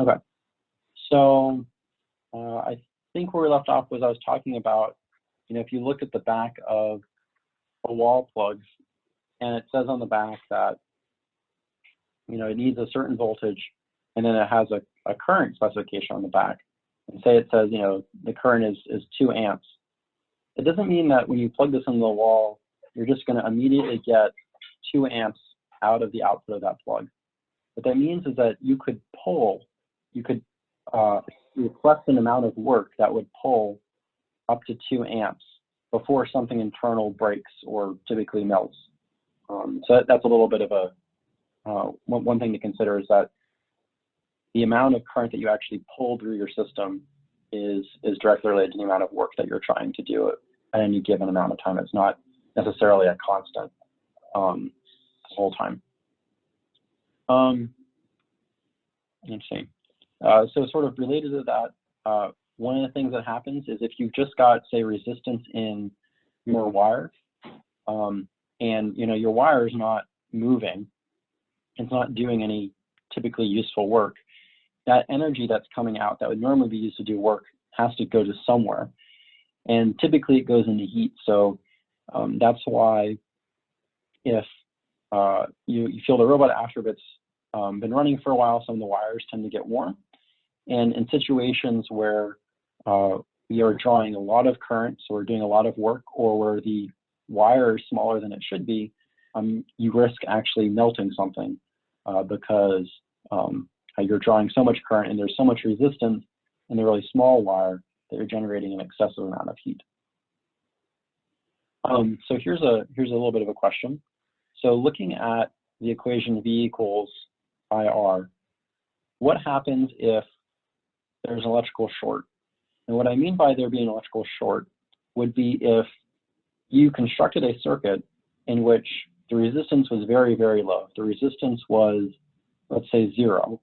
Okay, so I think where we left off was I was talking about, if you look at the back of a wall plug, and it says on the back that, it needs a certain voltage, and then it has a current specification on the back. And say it says, the current is 2 amps. It doesn't mean that when you plug this into the wall, you're just going to immediately get 2 amps out of the output of that plug. What that means is that you could request an amount of work that would pull up to 2 amps before something internal breaks or typically melts. So that's a little bit of a, one thing to consider is that the amount of current that you actually pull through your system is directly related to the amount of work that you're trying to do at any given amount of time. It's not necessarily a constant the whole time. Let's see. So sort of related to that, one of the things that happens is if you've just got, say, resistance in your wire, and your wire is not moving, it's not doing any typically useful work, that energy that's coming out that would normally be used to do work has to go to somewhere. And typically it goes into heat. So that's why if you feel the robot after it's been running for a while, some of the wires tend to get warm. And in situations where we are drawing a lot of current, so we're doing a lot of work, or where the wire is smaller than it should be, you risk actually melting something because you're drawing so much current and there's so much resistance in the really small wire that you're generating an excessive amount of heat. So here's a little bit of a question. So looking at the equation V equals IR, what happens if there's an electrical short? And what I mean by there being an electrical short would be if you constructed a circuit in which the resistance was very, very low. The resistance was, let's say, 0.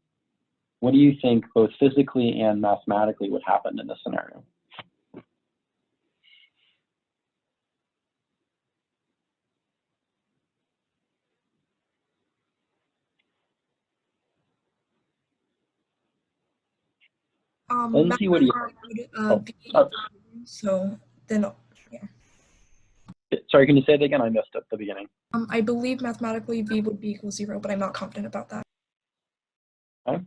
What do you think both physically and mathematically would happen in this scenario? Lindsay, what do you so then, yeah. Sorry, can you say it again? I missed it at the beginning. I believe mathematically V would be equal 0, but I'm not confident about that. Okay.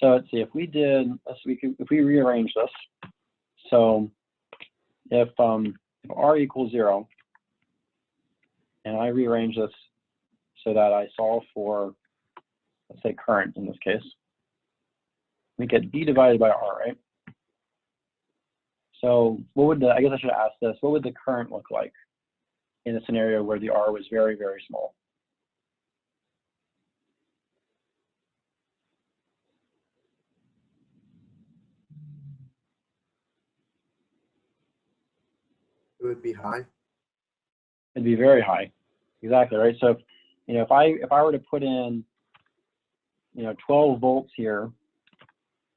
So let's see, if we rearrange this, so if R equals 0, and I rearrange this so that I solve for, let's say, current in this case, we get V divided by R, right? So what would I guess I should ask this, what would the current look like in a scenario where the R was very, very small? It would be high. It'd be very high. Exactly, right? So, if I were to put in, 12 volts here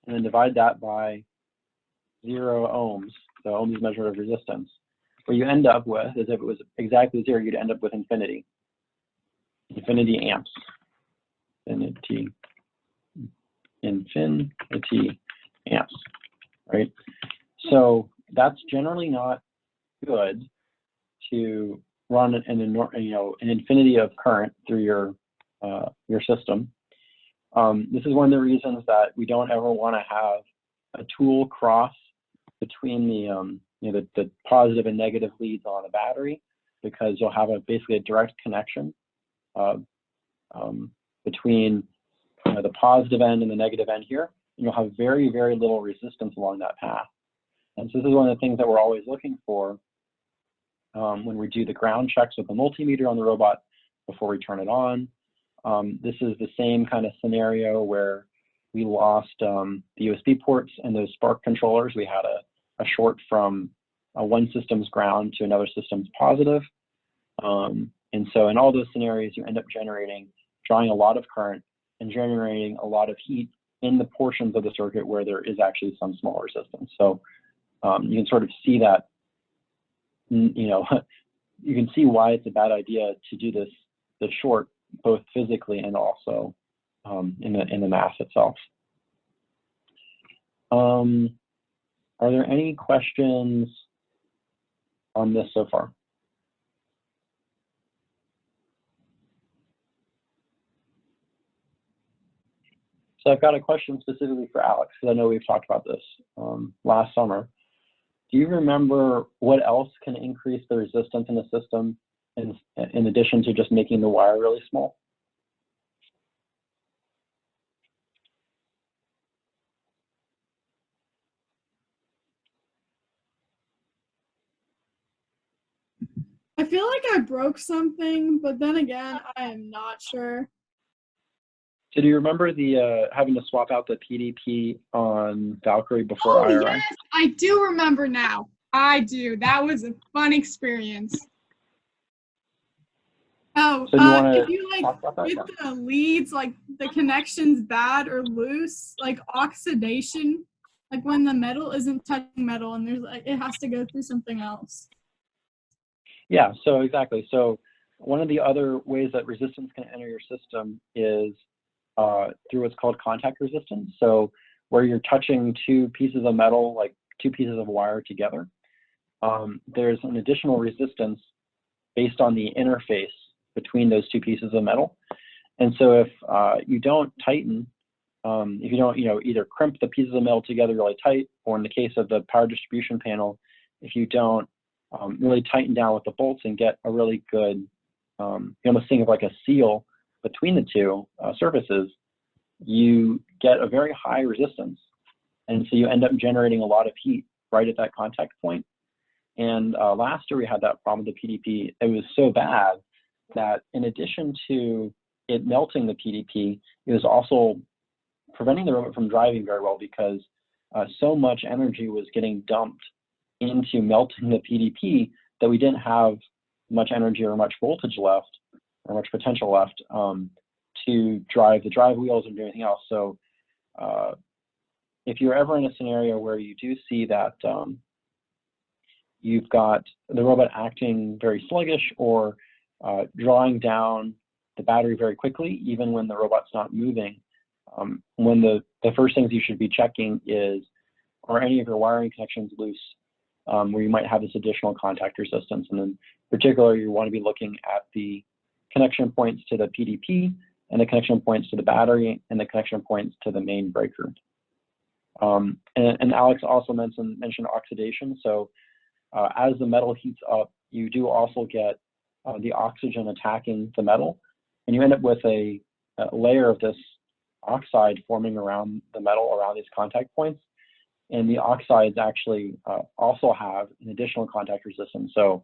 and then divide that by 0 ohms, so ohms is measure of resistance, what you end up with is if it was exactly 0, you'd end up with infinity amps. Infinity amps, right? So that's generally not good to run an infinity of current through your system. This is one of the reasons that we don't ever want to have a tool cross between the positive and negative leads on a battery, because you'll have basically a direct connection between the positive end and the negative end here, and you'll have very, very little resistance along that path. And so this is one of the things that we're always looking for when we do the ground checks with the multimeter on the robot before we turn it on. This is the same kind of scenario where we lost the USB ports and those spark controllers. We had a short from one system's ground to another system's positive. And so in all those scenarios, you end up drawing a lot of current and generating a lot of heat in the portions of the circuit where there is actually some small resistance. So you can sort of see that, you can see why it's a bad idea to do the short, both physically and also in the math itself. Are there any questions on this so far? So I've got a question specifically for Alex, because I know we've talked about this last summer. Do you remember what else can increase the resistance in the system in addition to just making the wire really small? I feel like I broke something, but then again, I am not sure. So do you remember the having to swap out the PDP on Valkyrie before Oh, IRI? yes, I do remember now. I do. That was a fun experience. Oh, So do you want if to you like talk about that? get Yeah. the leads, like the connection's bad or loose, like oxidation, like when the metal isn't touching metal and there's like it has to go through something else. Yeah, so exactly. So one of the other ways that resistance can enter your system is through what's called contact resistance. So where you're touching two pieces of metal, like two pieces of wire together, there's an additional resistance based on the interface between those two pieces of metal. And so if you don't tighten, if you don't, either crimp the pieces of metal together really tight, or in the case of the power distribution panel, if you don't really tighten down with the bolts and get a really good, you almost think of like a seal between the two surfaces, you get a very high resistance. And so you end up generating a lot of heat right at that contact point. And last year we had that problem with the PDP. It was so bad that in addition to it melting the PDP, it was also preventing the robot from driving very well, because so much energy was getting dumped into melting the PDP that we didn't have much energy or much voltage left or much potential left to drive the drive wheels and do anything else. So if you're ever in a scenario where you do see that you've got the robot acting very sluggish or drawing down the battery very quickly, even when the robot's not moving, when the first things you should be checking is, are any of your wiring connections loose, where you might have this additional contact resistance. And in particular, you want to be looking at the connection points to the PDP and the connection points to the battery and the connection points to the main breaker. And Alex also mentioned oxidation. So as the metal heats up, you do also get the oxygen attacking the metal, and you end up with a layer of this oxide forming around the metal, around these contact points. And the oxides actually also have an additional contact resistance. So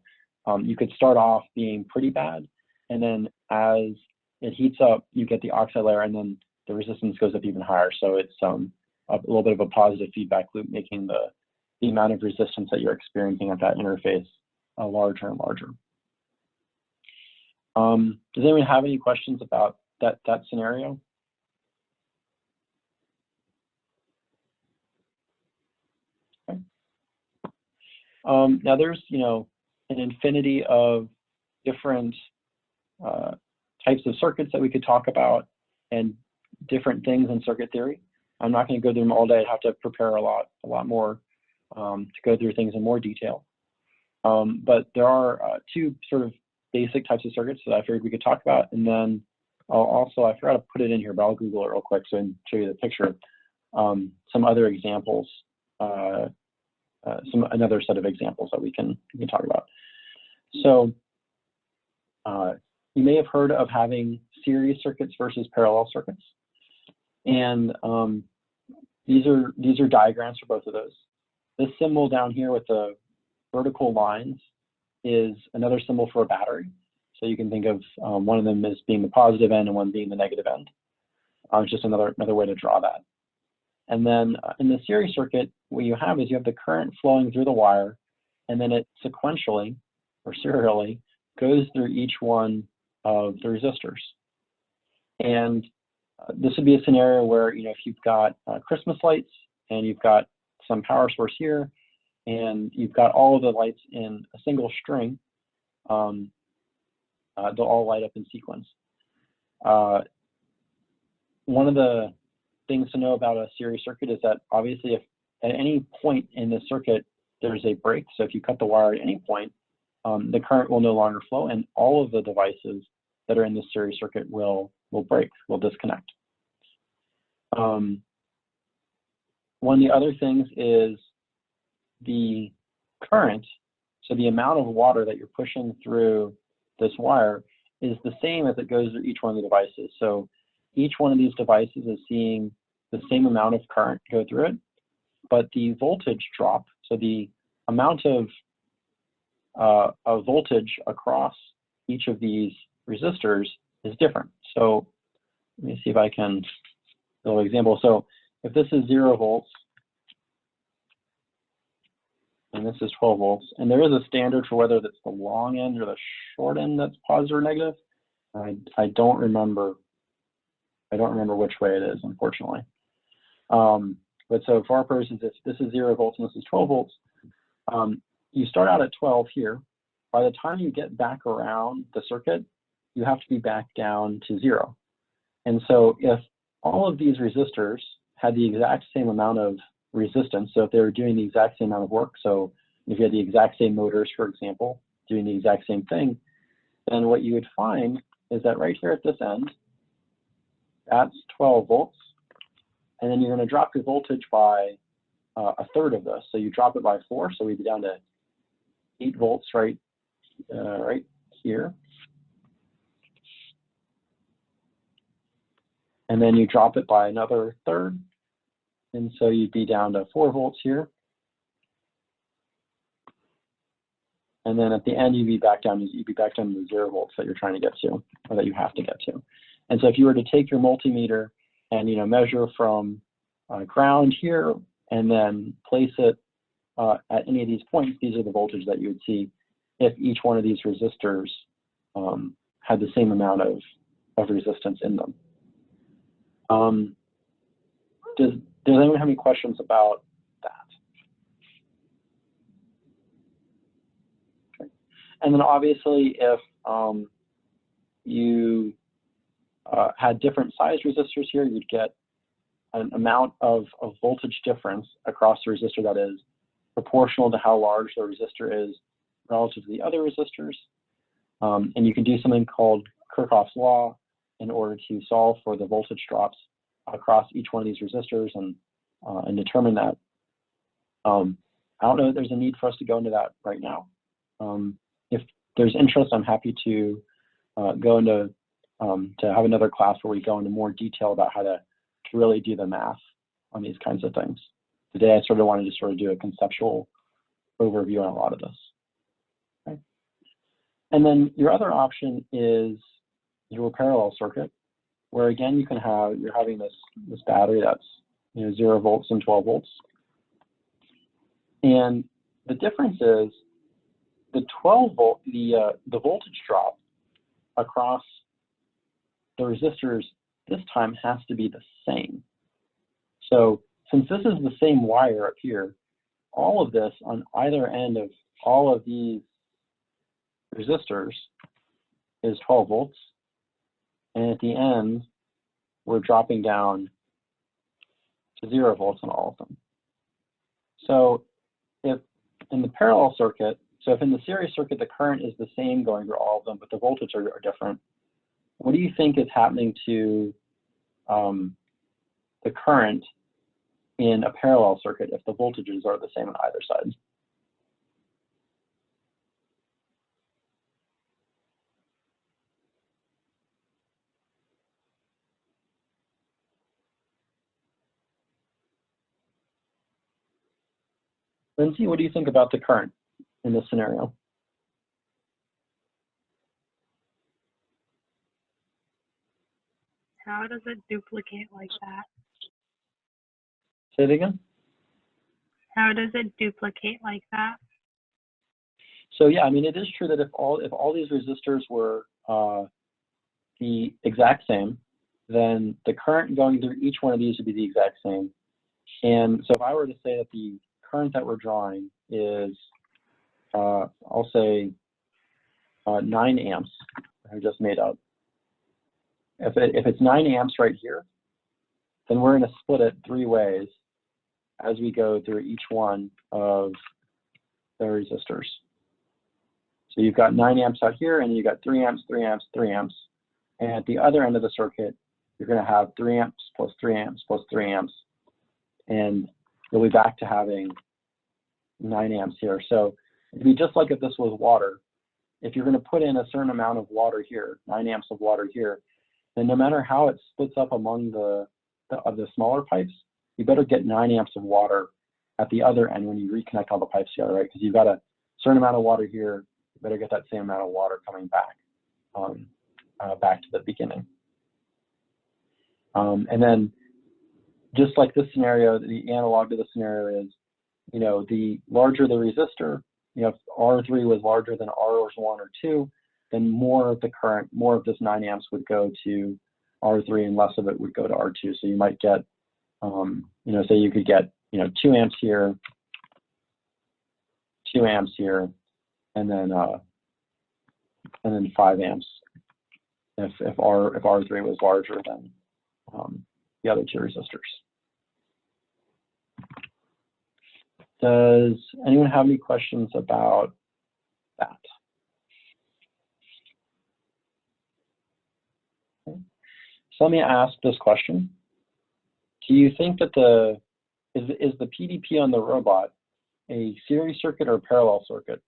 you could start off being pretty bad, and then as it heats up, you get the oxide layer, and then the resistance goes up even higher. So it's a little bit of a positive feedback loop, making the amount of resistance that you're experiencing at that interface larger and larger. Does anyone have any questions about that scenario? Okay. Now there's an infinity of different types of circuits that we could talk about, and different things in circuit theory. I'm not going to go through them all day. I'd have to prepare a lot more to go through things in more detail. But there are two sort of basic types of circuits that I figured we could talk about. And then I forgot to put it in here, but I'll Google it real quick so I can show you the picture. Some other examples, another set of examples that we can talk about. So you may have heard of having series circuits versus parallel circuits. And these are diagrams for both of those. This symbol down here with the vertical lines is another symbol for a battery. So you can think of one of them as being the positive end and one being the negative end. It's just another way to draw that. And then in the series circuit, what you have is you have the current flowing through the wire, and then it sequentially or serially goes through each one of the resistors. And this would be a scenario where, if you've got Christmas lights and you've got some power source here, and you've got all of the lights in a single string, they'll all light up in sequence. One of the things to know about a series circuit is that obviously if at any point in the circuit, there's a break. So if you cut the wire at any point, the current will no longer flow, and all of the devices that are in this series circuit will break, will disconnect. One of the other things is the current, so the amount of water that you're pushing through this wire is the same as it goes through each one of the devices. So each one of these devices is seeing the same amount of current go through it, but the voltage drop, so the amount of voltage across each of these resistors is different. So let me see if I can build an example. So if this is 0 volts, and this is 12 volts, and there is a standard for whether that's the long end or the short end that's positive or negative. I don't remember which way it is, unfortunately. But so for our purposes, if this is 0 volts and this is 12 volts, you start out at 12 here. By the time you get back around the circuit, you have to be back down to 0. And so if all of these resistors had the exact same amount of resistance, so if they were doing the exact same amount of work, so if you had the exact same motors, for example, doing the exact same thing, then what you would find is that right here at this end, that's 12 volts, and then you're going to drop your voltage by a third of this. So you drop it by 4, so we'd be down to 8 volts right here. And then you drop it by another third, and so you'd be down to 4 volts here. And then at the end, you'd be back down to the 0 volts that you're trying to get to, or that you have to get to. And so if you were to take your multimeter and measure from ground here and then place it at any of these points, these are the voltage that you would see if each one of these resistors had the same amount of resistance in them. Does anyone have any questions about that? Okay. And then obviously, if you had different size resistors here, you'd get an amount of voltage difference across the resistor that is proportional to how large the resistor is relative to the other resistors. And you can do something called Kirchhoff's law in order to solve for the voltage drops across each one of these resistors and determine that. I don't know that there's a need for us to go into that right now. If there's interest, I'm happy to go into to have another class where we go into more detail about how to really do the math on these kinds of things. Today, I sort of wanted to sort of do a conceptual overview on a lot of this. Okay. And then your other option is your parallel circuit, where again you're having this battery that's 0 volts and 12 volts, and the difference is the 12 volt the voltage drop across the resistors this time has to be the same. So since this is the same wire up here, all of this on either end of all of these resistors is 12 volts, and at the end we're dropping down to 0 volts on all of them. So if in the parallel circuit, so if in the series circuit the current is the same going through all of them, but the voltage are different, what do you think is happening to the current in a parallel circuit if the voltages are the same on either side? Lindsay, what do you think about the current in this scenario? How does it duplicate like that? Say it again. How does it duplicate like that? So yeah, I mean, it is true that if all these resistors were the exact same, then the current going through each one of these would be the exact same. And so if I were to say that the current that we're drawing is, I'll say 9 amps, I just made up. If it's 9 amps right here, then we're going to split it 3 ways. as we go through each one of the resistors. So you've got 9 amps out here, and you've got 3 amps, 3 amps, 3 amps. And at the other end of the circuit, you're going to have 3 amps plus 3 amps plus 3 amps. And you'll be back to having 9 amps here. So it'd be just like if this was water. If you're going to put in a certain amount of water here, 9 amps of water here, then no matter how it splits up among the smaller pipes, you better get 9 amps of water at the other end when you reconnect all the pipes together, right? Because you've got a certain amount of water here, you better get that same amount of water coming back, back to the beginning. And then just like this scenario, the analog to this scenario is, you know, the larger the resistor, you know, if R3 was larger than R1 or 2, then more of the current, more of this 9 amps would go to R3 and less of it would go to R2. So you might get, you know, say you could get, you know, 2 amps here, 2 amps here, and then 5 amps if R3 was larger than the other 2 resistors. Does anyone have any questions about that? Okay. So let me ask this question. Do you think that is the PDP on the robot a series circuit or a parallel circuit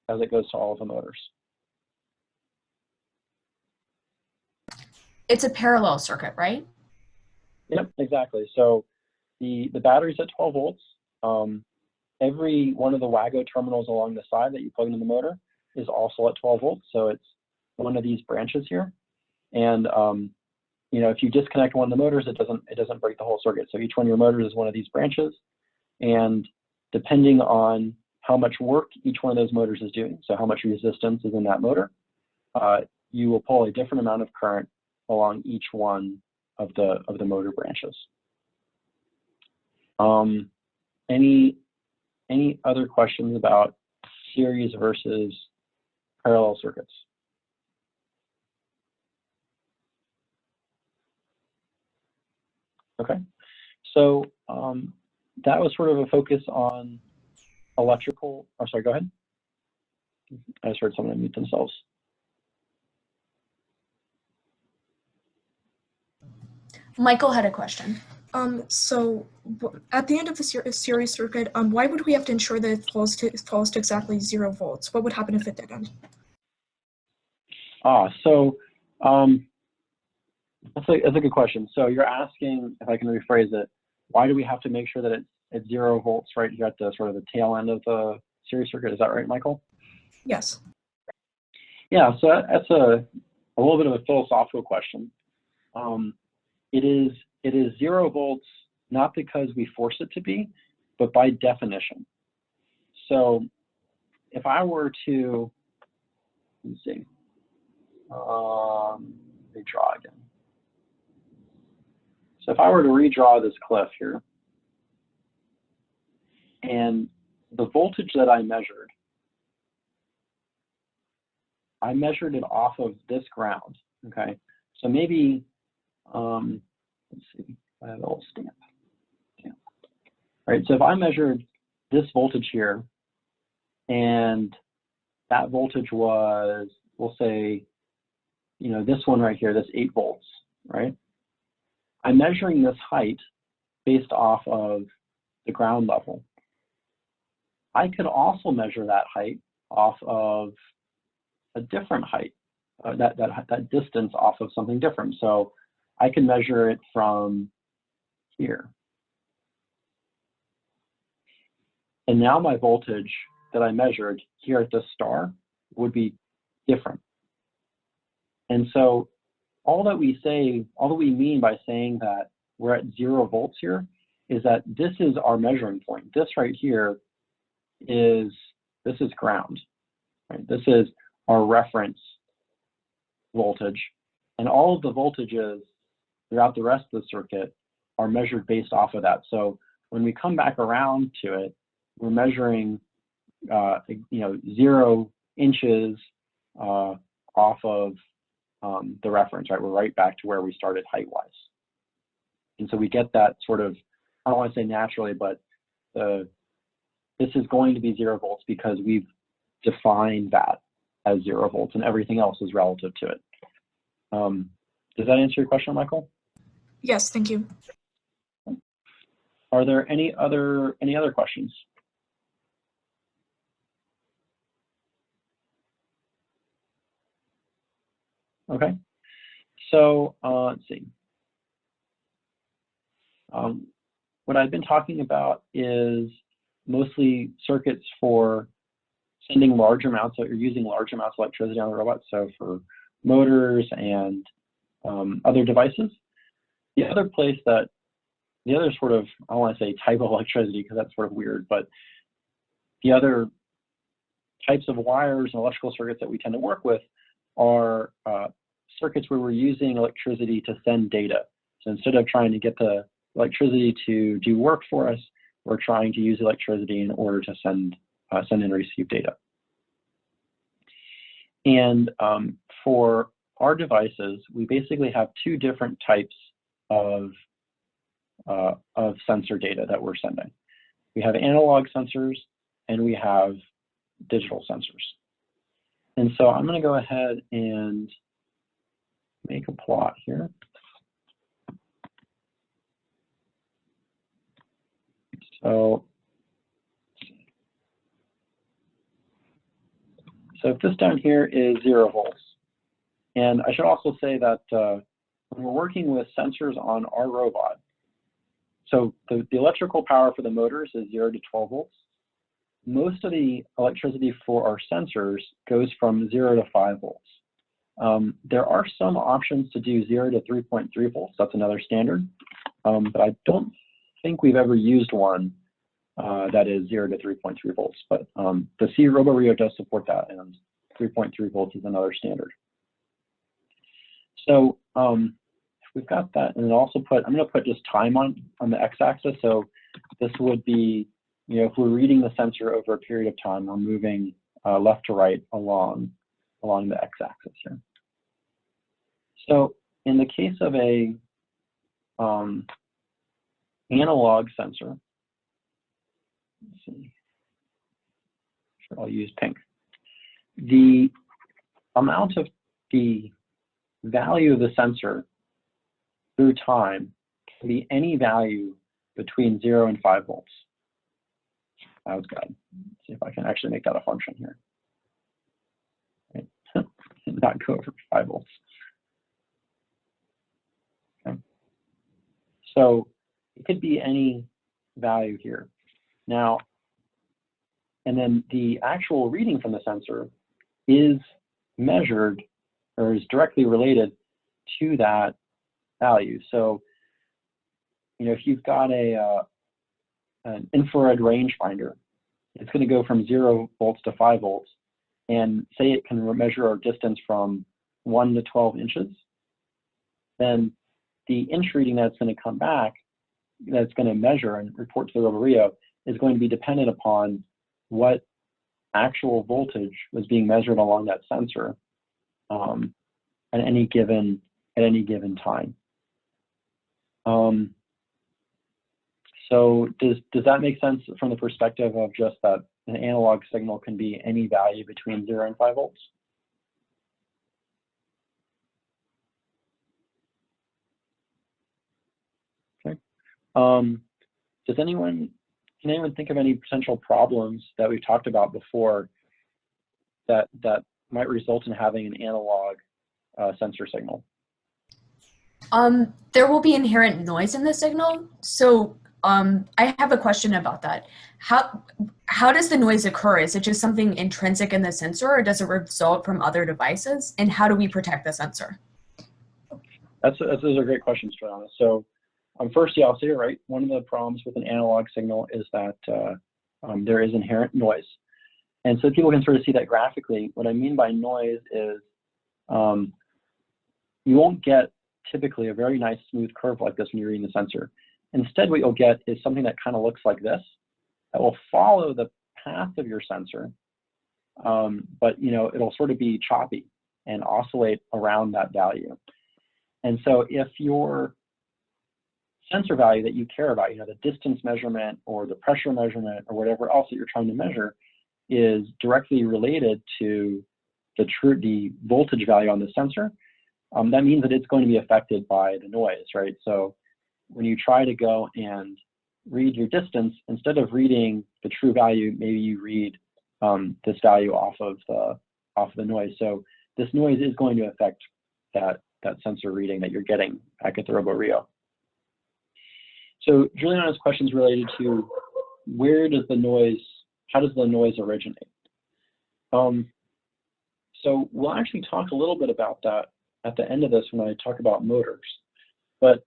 as it goes to all of the motors? It's a parallel circuit, right? Yep, exactly. So the battery's at 12 volts. Every one of the WAGO terminals along the side that you plug into the motor is also at 12 volts. So it's one of these branches here. And you know, if you disconnect one of the motors, it doesn't break the whole circuit. So each one of your motors is one of these branches. And depending on how much work each one of those motors is doing, so how much resistance is in that motor, you will pull a different amount of current along each one of the motor branches. Any other questions about series versus parallel circuits? Okay, so that was sort of a focus on electrical. Oh, sorry, go ahead. I just heard someone unmute themselves. Michael had a question. So at the end of the series circuit, why would we have to ensure that it falls to exactly 0 volts? What would happen if it didn't? So that's a good question. So you're asking, if I can rephrase it, why do we have to make sure that it's at 0 volts right here at the sort of the tail end of the series circuit? Is that right, Michael? Yes. Yeah, so that's a little bit of a philosophical question. It is 0 volts, not because we force it to be, but by definition. So if I were to, let's see, redraw again. So if I were to redraw this cliff here, and the voltage that I measured it off of this ground, okay? So maybe, let's see, I have a little stamp. All right, so if I measured this voltage here, and that voltage was, we'll say, you know, this one right here, this 8 volts, right? I'm measuring this height based off of the ground level. I could also measure that height off of a different height, that distance off of something different. So I can measure it from here. And now my voltage that I measured here at this star would be different. And so all that we mean by saying that we're at 0 volts here is that this is our measuring point. This right here is ground, right? This is our reference voltage. And all of the voltages throughout the rest of the circuit are measured based off of that. So when we come back around to it, we're measuring, you know, 0 inches off of the reference, right? We're right back to where we started height-wise. And so we get that sort of I don't want to say naturally, but this is going to be 0 volts because we've defined that as 0 volts and everything else is relative to it. Does that answer your question, Michael? Yes, thank you. Are there any other questions? Okay, so let's see. What I've been talking about is mostly circuits for sending large amounts, so you're using large amounts of electricity on the robot, so for motors and other devices. The other sort of, I don't want to say type of electricity because that's sort of weird, but the other types of wires and electrical circuits that we tend to work with are circuits where we're using electricity to send data. So instead of trying to get the electricity to do work for us, we're trying to use electricity in order to send and receive data. And for our devices, we basically have 2 different types of sensor data that we're sending. We have analog sensors and we have digital sensors. And so I'm going to go ahead and make a plot here. So if this down here is 0 volts, and I should also say that when we're working with sensors on our robot, so the electrical power for the motors is 0 to 12 volts. Most of the electricity for our sensors goes from 0 to 5 volts. There are some options to do 0 to 3.3 volts. That's another standard, but I don't think we've ever used one that is 0 to 3.3 volts. But the C RoboRio does support that, and 3.3 volts is another standard. So we've got that, and then also I'm going to put just time on the x-axis. So this would be, if we're reading the sensor over a period of time, we're moving left to right along the x-axis here. So in the case of a analog sensor, let's see, sure, I'll use pink. The amount of the value of the sensor through time can be any value between 0 and 5 volts. That was good. Let's see if I can actually make that a function here. Right. Not go over 5 volts. Okay. So it could be any value here. Now, and then the actual reading from the sensor is measured or is directly related to that value. So, if you've got an infrared rangefinder, it's going to go from 0 volts to 5 volts, and say it can measure our distance from 1 to 12 inches, then the inch reading that's going to come back, that's going to measure and report to the RoboRio, is going to be dependent upon what actual voltage was being measured along that sensor at any given time. So does that make sense from the perspective of just that an analog signal can be any value between 0 and 5 volts? Okay. Can anyone think of any potential problems that we've talked about before that might result in having an analog sensor signal? There will be inherent noise in the signal. So I have a question about that. How does the noise occur? Is it just something intrinsic in the sensor, or does it result from other devices? And how do we protect the sensor? Those are great questions, Joanna. So first, yeah, I'll say it right. One of the problems with an analog signal is that there is inherent noise. And so people can sort of see that graphically. What I mean by noise is you won't get typically a very nice smooth curve like this when you're reading the sensor. Instead, what you'll get is something that kind of looks like this, that will follow the path of your sensor, but it'll sort of be choppy and oscillate around that value. And so if your sensor value that you care about, the distance measurement or the pressure measurement or whatever else that you're trying to measure, is directly related to the voltage value on the sensor, that means that it's going to be affected by the noise, right? So when you try to go and read your distance, instead of reading the true value, maybe you read this value off of the noise. So this noise is going to affect that sensor reading that you're getting back at the RoboRio. So Juliana's question is related to how does the noise originate? So we'll actually talk a little bit about that at the end of this when I talk about motors. But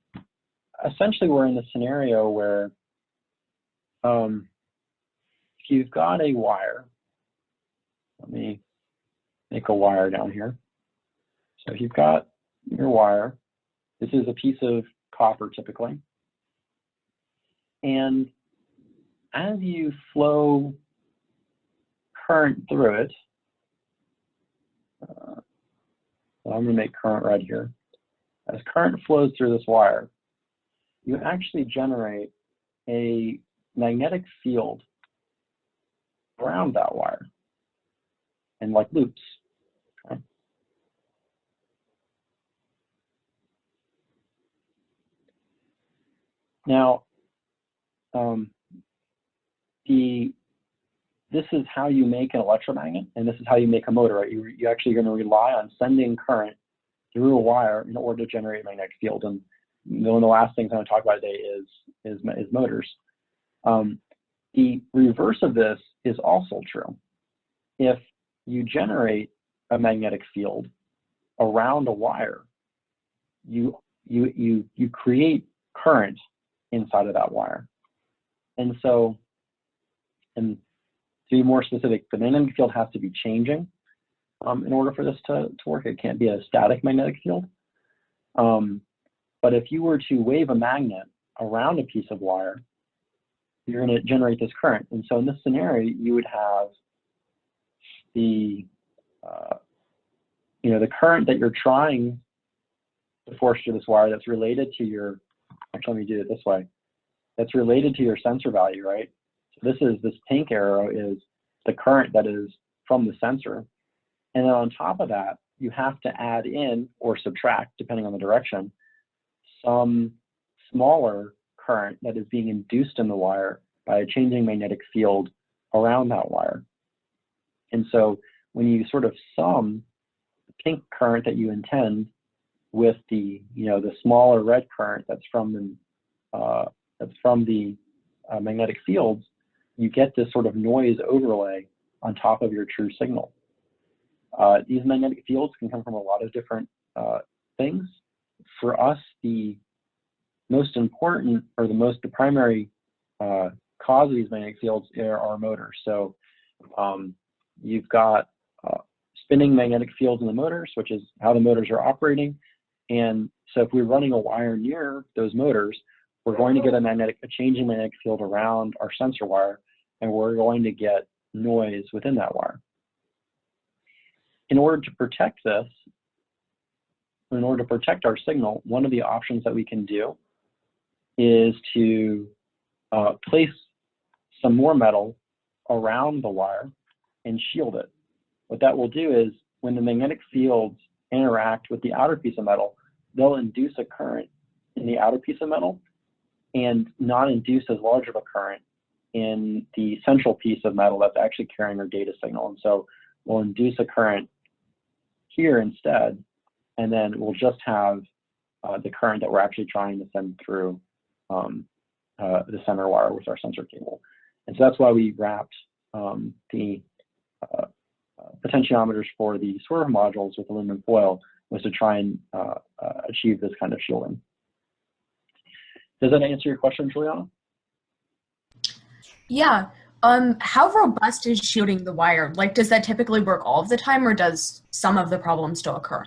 essentially we're in the scenario where if you've got a wire, let me make a wire down here. So if you've got your wire, this is a piece of copper typically. And as you flow current through it, so I'm going to make current right here. As current flows through this wire, you actually generate a magnetic field around that wire and like loops. Okay. Now, this is how you make an electromagnet, and this is how you make a motor, right? You're actually going to rely on sending current through a wire in order to generate a magnetic field. And one of the last things I'm going to talk about today is motors. The reverse of this is also true. If you generate a magnetic field around a wire, you create current inside of that wire. And so, and to be more specific, the magnetic field has to be changing in order for this to work. It can't be a static magnetic field. But if you were to wave a magnet around a piece of wire, you're going to generate this current. And so in this scenario, you would have the current that you're trying to force through this wire that's related to your, actually let me do it this way, that's related to your sensor value, right? So this pink arrow is the current that is from the sensor. And then on top of that, you have to add in or subtract, depending on the direction, some smaller current that is being induced in the wire by a changing magnetic field around that wire. And so when you sort of sum the pink current that you intend with the smaller red current that's from the magnetic fields, you get this sort of noise overlay on top of your true signal. These magnetic fields can come from a lot of different things. For us, the most important or the primary cause of these magnetic fields are motors. So you've got spinning magnetic fields in the motors, which is how the motors are operating. And so if we're running a wire near those motors, we're going to get a changing magnetic field around our sensor wire, and we're going to get noise within that wire. In order to protect this, in order to protect our signal, one of the options that we can do is to place some more metal around the wire and shield it. What that will do is when the magnetic fields interact with the outer piece of metal, they'll induce a current in the outer piece of metal and not induce as large of a current in the central piece of metal that's actually carrying our data signal. And so we'll induce a current here instead, and then we'll just have the current that we're actually trying to send through the center wire with our sensor cable. And so that's why we wrapped the potentiometers for the swerve modules with aluminum foil, was to try and achieve this kind of shielding. Does that answer your question, Juliana? Yeah. How robust is shielding the wire? Like, does that typically work all of the time, or does some of the problems still occur?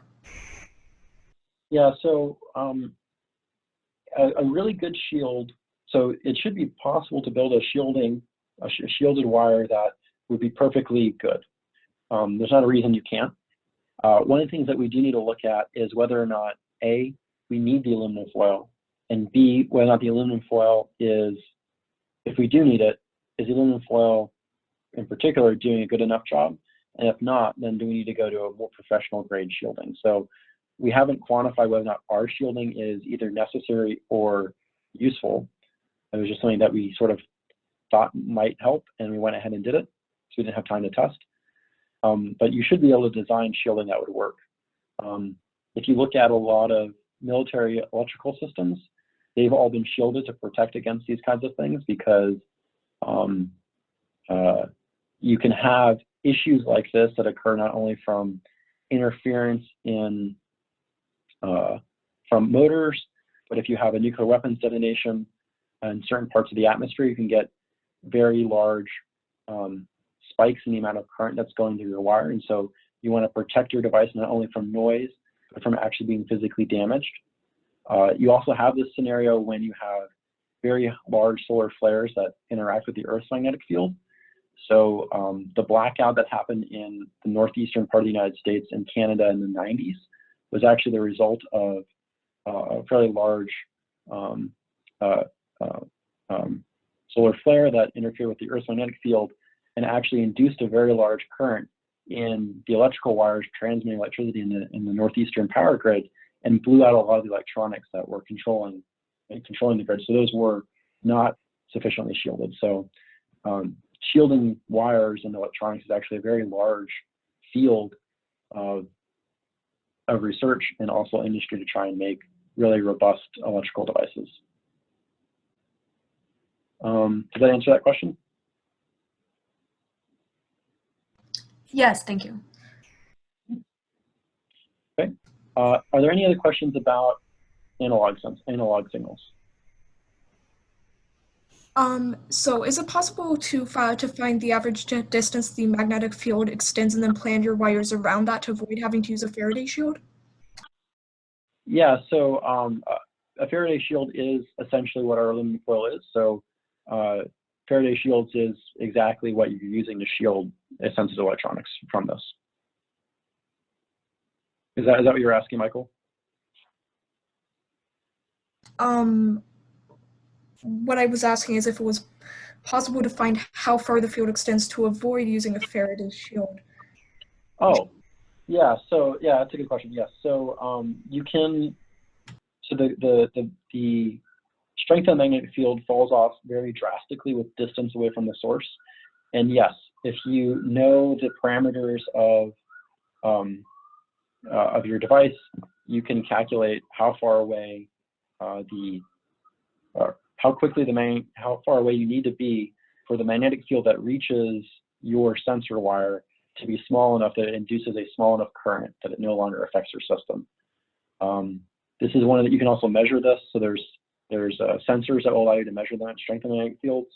Yeah, so a really good shield, so it should be possible to build a shielded wire that would be perfectly good. There's not a reason you can't. One of the things that we do need to look at is whether or not, A, we need the aluminum foil, and B, whether or not the aluminum foil is, if we do need it, is the aluminum foil in particular doing a good enough job? And if not, then do we need to go to a more professional grade shielding? So we haven't quantified whether or not our shielding is either necessary or useful. It was just something that we sort of thought might help, and we went ahead and did it, so we didn't have time to test. But you should be able to design shielding that would work. If you look at a lot of military electrical systems, they've all been shielded to protect against these kinds of things, because you can have issues like this that occur not only from interference in from motors, but if you have a nuclear weapons detonation in certain parts of the atmosphere, you can get very large spikes in the amount of current that's going through your wire. And so you want to protect your device not only from noise, but from actually being physically damaged. You also have this scenario when you have very large solar flares that interact with the Earth's magnetic field. So the blackout that happened in the northeastern part of the United States and Canada in the 90s was actually the result of a fairly large solar flare that interfered with the Earth's magnetic field and actually induced a very large current in the electrical wires transmitting electricity in the northeastern power grid, and blew out a lot of the electronics that were controlling the grid. So those were not sufficiently shielded. So shielding wires and electronics is actually a very large field of research and also industry to try and make really robust electrical devices. Does that answer that question? Yes, thank you. Okay. Are there any other questions about analog signals? So is it possible to find the average distance the magnetic field extends and then plan your wires around that to avoid having to use a Faraday shield? Yeah, so a Faraday shield is essentially what our aluminum foil is. So Faraday shields is exactly what you're using to shield sensitive electronics from this. Is that what you're asking, Michael? What I was asking is if it was possible to find how far the field extends to avoid using a Faraday shield. Oh, yeah. So yeah, that's a good question. Yes. So you can. So the strength of the magnetic field falls off very drastically with distance away from the source. And yes, if you know the parameters of your device, you can calculate how far away how far away you need to be for the magnetic field that reaches your sensor wire to be small enough that it induces a small enough current that it no longer affects your system. This is one of the, you can also measure this. So there's sensors that will allow you to measure the strength of magnetic fields.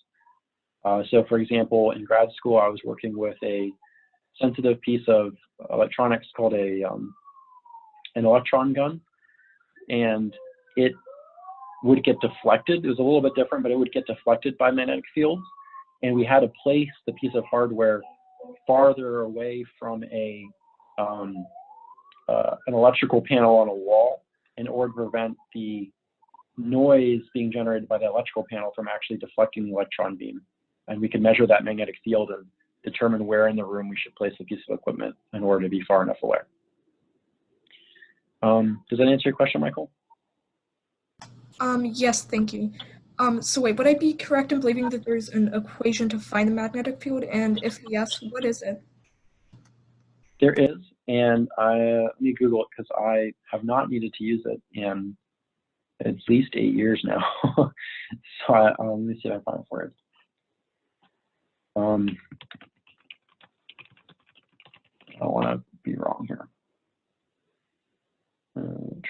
So for example, in grad school, I was working with a sensitive piece of electronics called an electron gun, and it would get deflected. It was a little bit different, but it would get deflected by magnetic fields. And we had to place the piece of hardware farther away from an electrical panel on a wall in order to prevent the noise being generated by the electrical panel from actually deflecting the electron beam. And we could measure that magnetic field and determine where in the room we should place the piece of equipment in order to be far enough away. Does that answer your question, Michael? Yes, thank you. So wait, would I be correct in believing that there's an equation to find the magnetic field? And if yes, what is it? There is, and let me Google it because I have not needed to use it in at least 8 years now. So let me see if I find it for it. I don't want to be wrong here. Okay.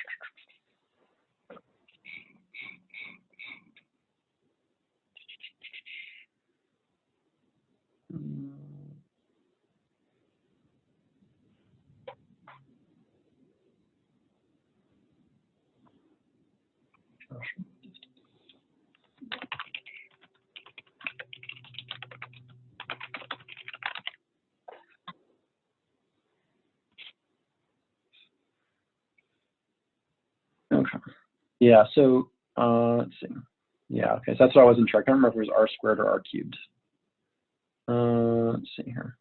Yeah, so Let's see. Yeah, okay, so that's what I wasn't sure. I can't remember if it was r squared or r cubed. Let's see here.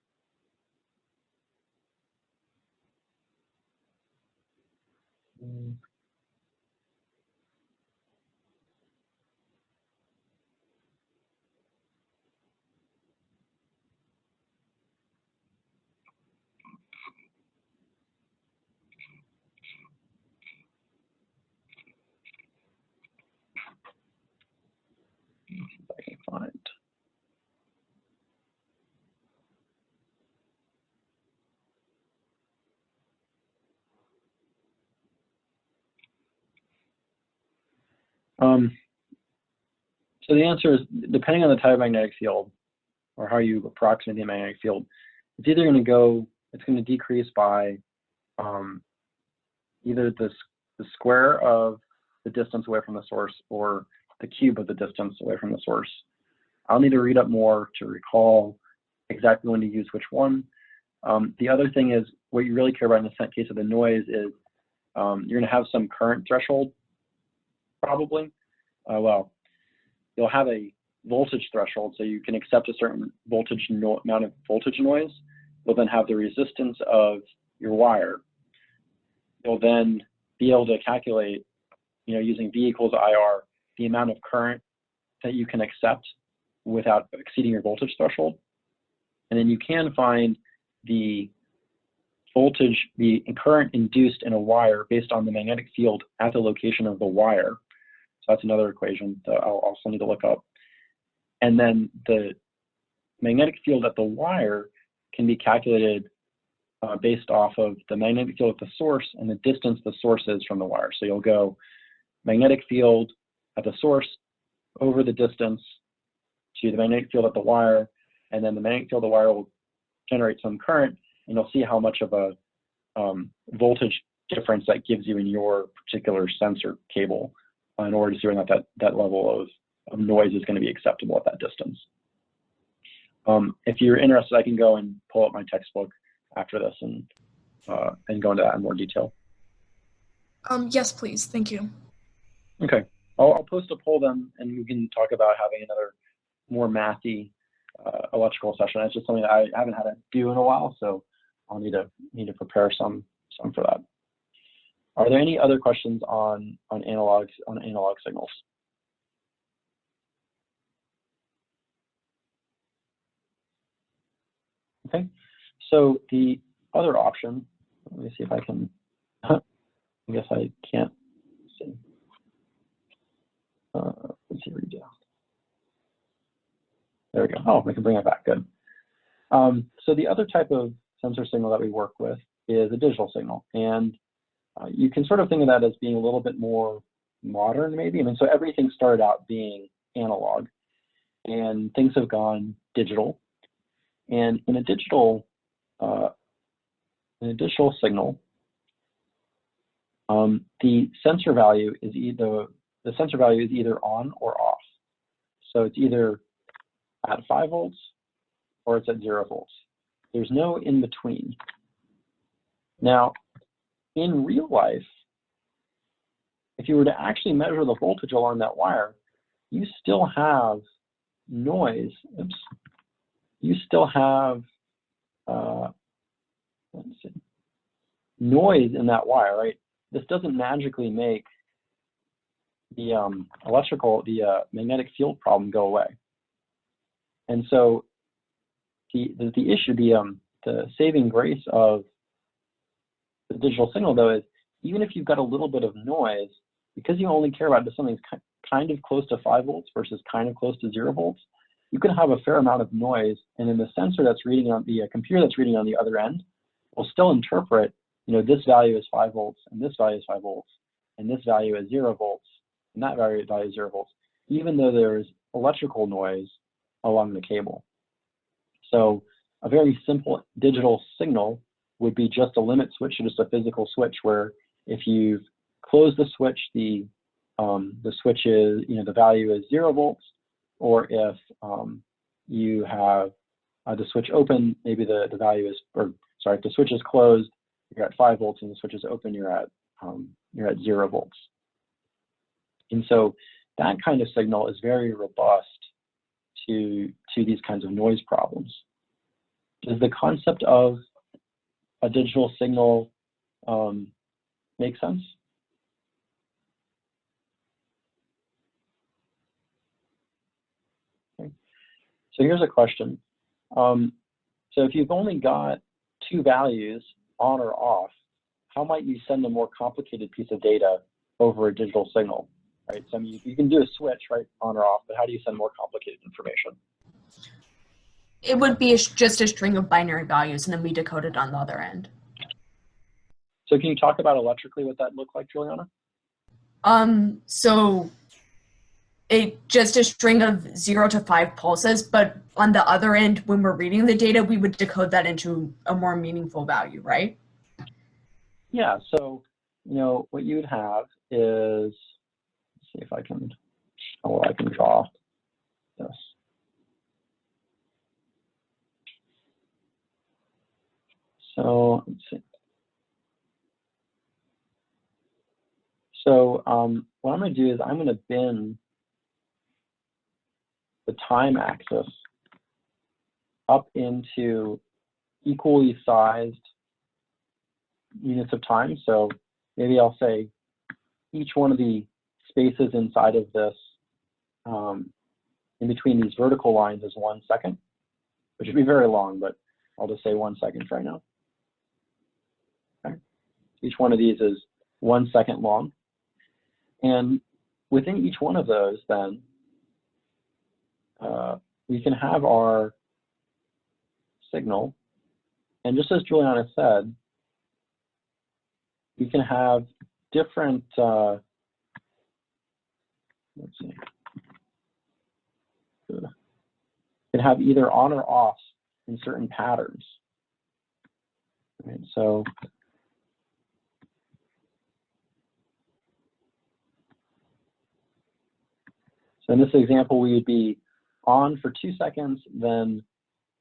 If I can find. So the answer is, depending on the type of magnetic field or how you approximate the magnetic field, it's either going to go, it's going to decrease by either the square of the distance away from the source or the cube of the distance away from the source. I'll need to read up more to recall exactly when to use which one. The other thing is, what you really care about in the case of the noise is you're going to have some current threshold, probably. Well, you'll have a voltage threshold, so you can accept a certain voltage amount of voltage noise. You'll then have the resistance of your wire. You'll then be able to calculate, using V equals IR, the amount of current that you can accept without exceeding your voltage threshold. And then you can find the voltage, the current induced in a wire based on the magnetic field at the location of the wire. So that's another equation that I'll also need to look up. And then the magnetic field at the wire can be calculated based off of the magnetic field at the source and the distance the source is from the wire. So you'll go magnetic field at the source over the distance to the magnetic field at the wire, and then the magnetic field of the wire will generate some current, and you'll see how much of a voltage difference that gives you in your particular sensor cable in order to see whether that level of noise is going to be acceptable at that distance. If you're interested, I can go and pull up my textbook after this and go into that in more detail. Yes, please. Thank you. Okay, I'll post a poll then, and we can talk about having another more mathy electrical session. It's just something that I haven't had to do in a while, so I'll need to prepare some for that. Are there any other questions on analog signals? Okay, so the other option, let me see if I can, I guess I can't see. Let's see, redo. There we go. Oh, we can bring it back, good. So the other type of sensor signal that we work with is a digital signal. And you can sort of think of that as being a little bit more modern, maybe. I mean, so everything started out being analog, and things have gone digital. And in a digital signal, the sensor value is either on or off. So it's either at 5 volts or it's at 0 volts. There's no in between. Now, in real life, if you were to actually measure the voltage along that wire, you still have noise. Oops. You still have let's see, noise in that wire, right? This doesn't magically make the magnetic field problem go away. And so the issue, the saving grace of the digital signal, though, is even if you've got a little bit of noise, because you only care about something kind of close to 5 volts versus kind of close to 0 volts, you can have a fair amount of noise, and then the sensor that's reading on the computer that's reading on the other end will still interpret, this value is 5 volts, and this value is 5 volts, and this value is 0 volts, and that value is 0 volts, even though there's electrical noise along the cable. So a very simple digital signal would be just a limit switch, or just a physical switch, where if you've closed the switch, the switch is, the value is 0 volts, or if you have the switch open, maybe the value is, if the switch is closed, you're at 5 volts, and the switch is open, you're at 0 volts. And so that kind of signal is very robust to these kinds of noise problems. Does the concept of a digital signal make sense? Okay. So here's a question. So if you've only got two values, on or off, how might you send a more complicated piece of data over a digital signal, right? So I mean, you can do a switch, right, on or off, but how do you send more complicated information? It would be just a string of binary values, and then we decode it on the other end. So can you talk about electrically what that looked like, Juliana? So just a string of 0 to 5 pulses, but on the other end, when we're reading the data, we would decode that into a more meaningful value, right? Yeah, so, you know, what you would have is, let's see if I can, how well I can draw this. So, let's see. So what I'm going to do is I'm going to bin the time axis up into equally sized units of time. So maybe I'll say each one of the spaces inside of this, in between these vertical lines, is 1 second, which would be very long, but I'll just say 1 second right now. Okay. Each one of these is 1 second long. And within each one of those, then, we can have our signal. And just as Juliana said, we can have different, let's see, we can have either on or off in certain patterns. Right, so in this example, we would be on for 2 seconds, then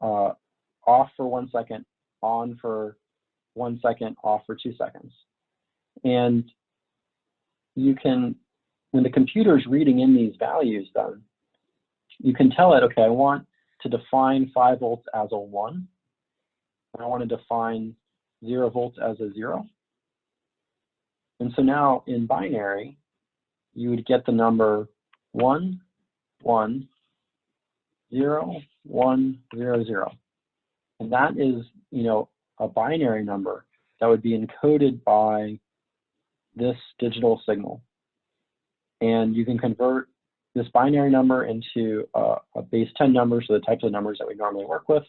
off for 1 second, on for 1 second, off for 2 seconds. And you can, when the computer is reading in these values, then you can tell it, okay, I want to define 5 volts as a 1, and I want to define 0 volts as a 0. And so now in binary, you would get the number 1, 1, 0, 1, 0, 0. And that is, you know, a binary number that would be encoded by this digital signal. And you can convert this binary number into a base 10 number, so the types of numbers that we normally work with.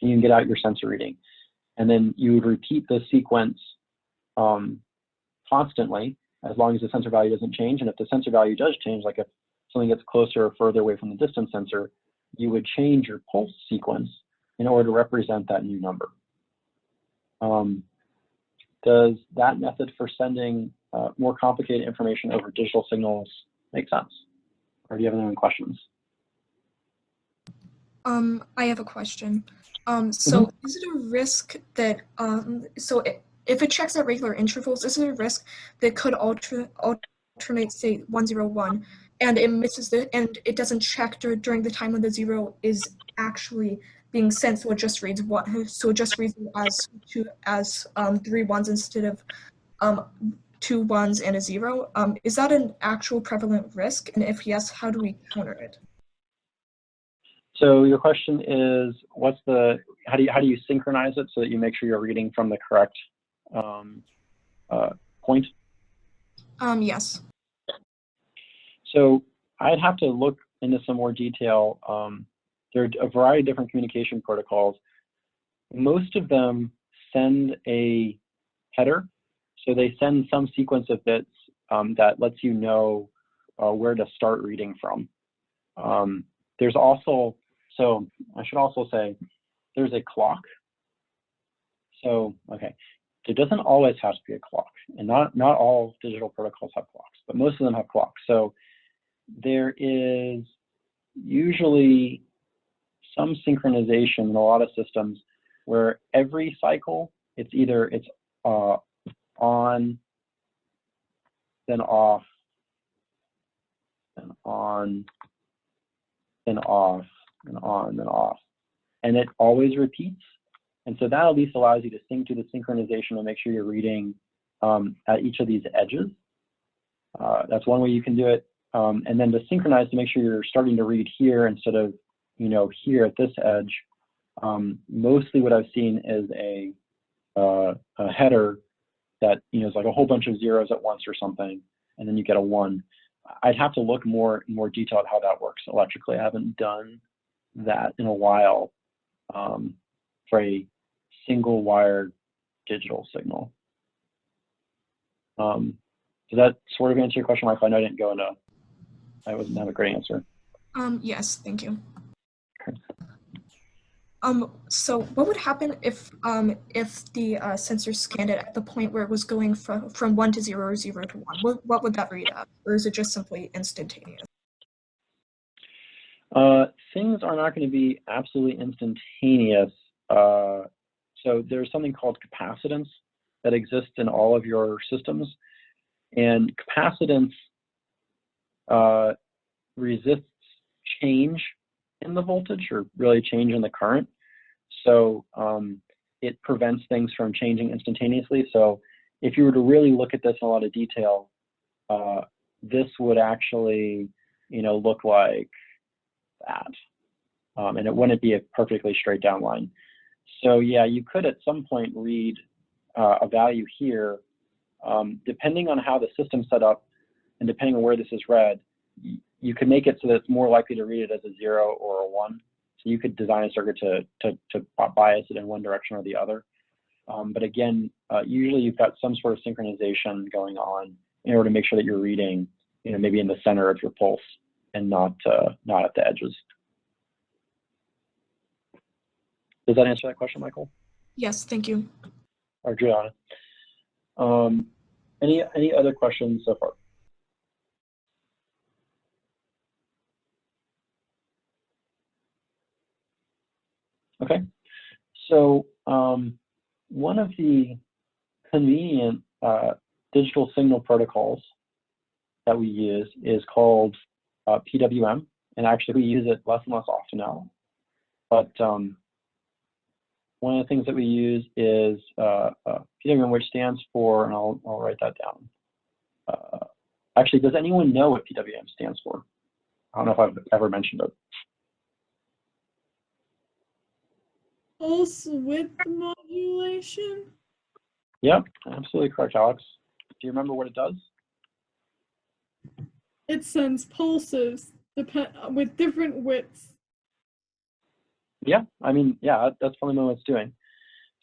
And you can get out your sensor reading. And then you would repeat this sequence constantly, as long as the sensor value doesn't change. And if the sensor value does change, like if something gets closer or further away from the distance sensor, you would change your pulse sequence in order to represent that new number. Does that method for sending more complicated information over digital signals make sense? Or do you have any questions? I have a question. So is it a risk that, if it checks at regular intervals, is it a risk that could alternate, say, 101, and it misses and it doesn't check during the time when the 0 is actually being sent, so it just reads it as 3 ones instead of 2 ones and a 0? Is that an actual prevalent risk? And if yes, how do we counter it? So your question is, how do you synchronize it so that you make sure you're reading from the correct point? Yes. So I'd have to look into some more detail. There are a variety of different communication protocols. Most of them send a header. So they send some sequence of bits that lets you know where to start reading from. There's also, so I should also say, there's a clock. So, okay, it doesn't always have to be a clock, and not all digital protocols have clocks, but most of them have clocks. So there is usually some synchronization in a lot of systems where every cycle, it's on, then off, and on, and off, and on, and off. And it always repeats. And so that at least allows you to sync to the synchronization and make sure you're reading at each of these edges. That's one way you can do it. And then to synchronize to make sure you're starting to read here instead of, you know, here at this edge. Mostly what I've seen is a header that, you know, is like a whole bunch of zeros at once or something, and then you get a 1. I'd have to look more detail at how that works electrically. I haven't done that in a while for a single wire digital signal. Does that sort of answer your question, Michael? I know I didn't go into, I wasn't have a great answer. Yes, thank you. Okay. So what would happen if the sensor scanned it at the point where it was going from 1 to 0 or 0 to 1? What would that read at? Or is it just simply instantaneous? Things are not going to be absolutely instantaneous. So there's something called capacitance that exists in all of your systems. And capacitance resists change in the voltage, or really change in the current. So it prevents things from changing instantaneously. So if you were to really look at this in a lot of detail, this would actually, you know, look like that. And it wouldn't be a perfectly straight down line. So yeah, you could at some point read a value here, depending on how the system's set up and depending on where this is read, you could make it so that it's more likely to read it as a 0 or a 1. So you could design a circuit to bias it in one direction or the other. But again, usually you've got some sort of synchronization going on in order to make sure that you're reading, you know, maybe in the center of your pulse and not at the edges. Does that answer that question, Michael? Yes, thank you. Or Juliana? Any other questions so far? Okay, so one of the convenient digital signal protocols that we use is called PWM, and actually we use it less and less often now. But one of the things that we use is PWM, which stands for, and I'll write that down. Actually, does anyone know what PWM stands for? I don't know if I've ever mentioned it. Pulse width modulation? Yep, absolutely correct, Alex. Do you remember what it does? It sends pulses with different widths. Yeah, I mean, yeah, that's fundamentally what it's doing.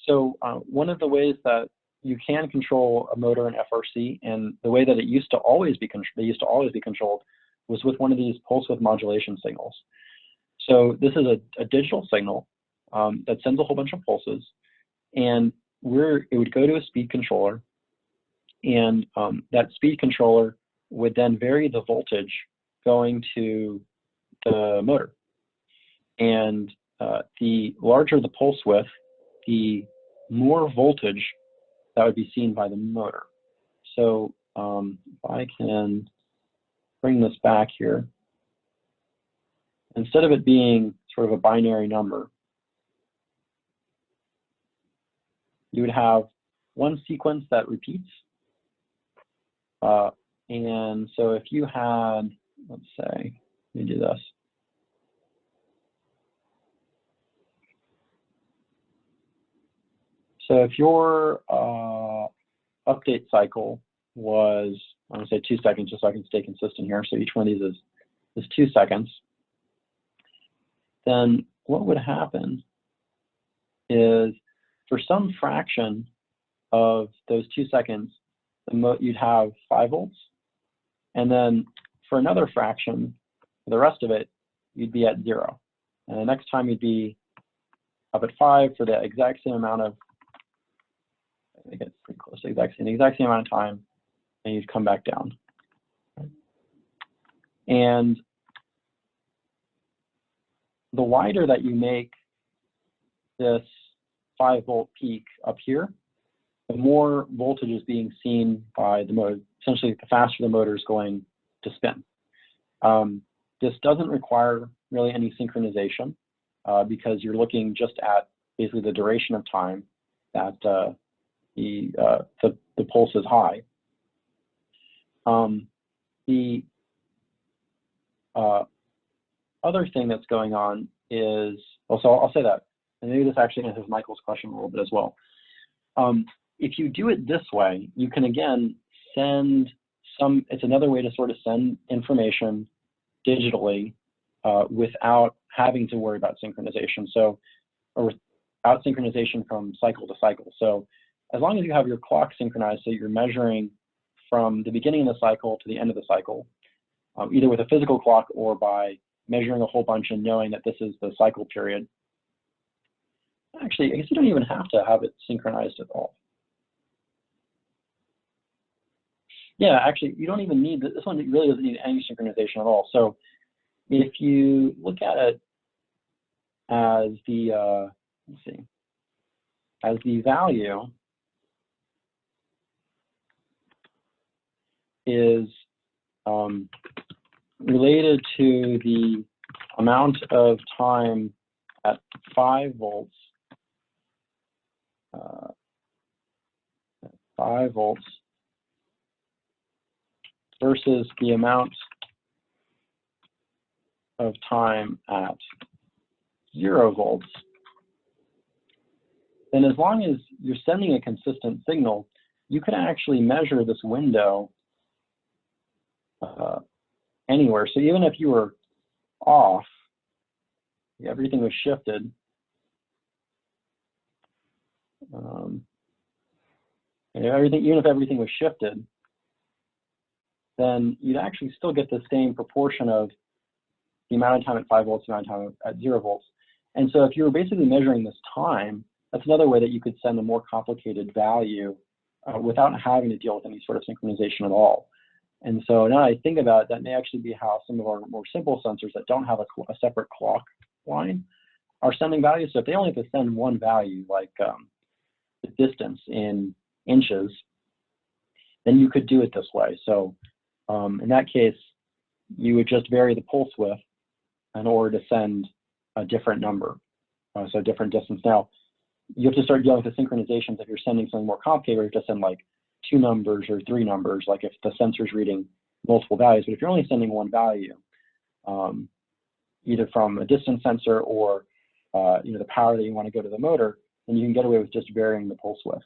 So one of the ways that you can control a motor in FRC, and the way that it used to always be controlled was with one of these pulse width modulation signals. So this is a digital signal that sends a whole bunch of pulses, and it would go to a speed controller, and that speed controller would then vary the voltage going to the motor. And the larger the pulse width, the more voltage that would be seen by the motor. So if I can bring this back here, instead of it being sort of a binary number, you would have one sequence that repeats. And so if you had, let's say, let me do this. So if your update cycle was, I'm going to say 2 seconds just so I can stay consistent here. So each one of these is 2 seconds. Then what would happen is for some fraction of those 2 seconds, you'd have 5 volts. And then for another fraction, for the rest of it, you'd be at 0. And the next time you'd be up at 5 for the exact same amount of, I think it's pretty close to the exact same amount of time, and you'd come back down. And the wider that you make this 5-volt peak up here, the more voltage is being seen by the motor. Essentially, the faster the motor is going to spin. This doesn't require really any synchronization because you're looking just at basically the duration of time that the pulse is high. The other thing that's going on is, so I'll say that, and maybe this actually answers Michael's question a little bit as well. If you do it this way, you can again send it's another way to sort of send information digitally without having to worry about synchronization. So, or without synchronization from cycle to cycle. So as long as you have your clock synchronized, so you're measuring from the beginning of the cycle to the end of the cycle, either with a physical clock or by measuring a whole bunch and knowing that this is the cycle period. Actually, I guess you don't even have to have it synchronized at all. Yeah, actually, you don't even need, this one really doesn't need any synchronization at all. So if you look at it as the, let's see, as the value is related to the amount of time at 5 volts, 5 volts versus the amount of time at 0 volts, then as long as you're sending a consistent signal, you can actually measure this window anywhere. So even if you were off, everything was shifted, even if everything was shifted, then you'd actually still get the same proportion of the amount of time at 5 volts, the amount of time at 0 volts. And so if you were basically measuring this time, that's another way that you could send a more complicated value without having to deal with any sort of synchronization at all. And so now I think about it, that may actually be how some of our more simple sensors that don't have a separate clock line are sending values. So if they only have to send one value, like the distance in inches, then you could do it this way. So in that case, you would just vary the pulse width in order to send a different number, so a different distance. Now, you have to start dealing with the synchronizations if you're sending something more complicated, you have to send like 2 numbers or 3 numbers, like if the sensor's reading multiple values. But if you're only sending one value, either from a distance sensor or the power that you want to go to the motor, then you can get away with just varying the pulse width.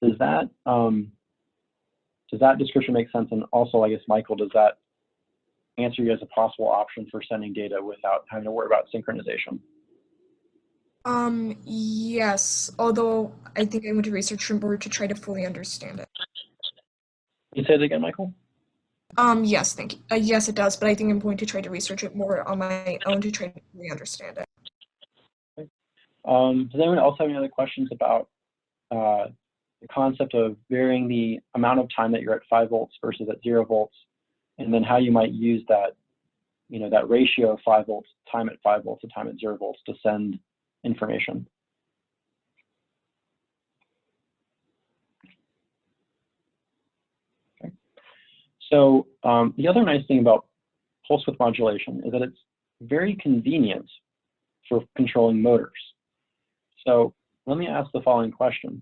Does that description make sense? And also, I guess, Michael, does that answer you as a possible option for sending data without having to worry about synchronization? Yes, although I think I want to research more to try to fully understand it. Can you say it again, Michael? Yes, thank you. Yes, it does, but I think I'm going to try to research it more on my own to try to fully understand it. Okay. Does anyone else have any other questions about the concept of varying the amount of time that you're at 5 volts versus at 0 volts, and then how you might use that, that ratio of 5 volts, time at 5 volts to time at 0 volts to send information? Okay. So the other nice thing about pulse width modulation is that it's very convenient for controlling motors. So let me ask the following question.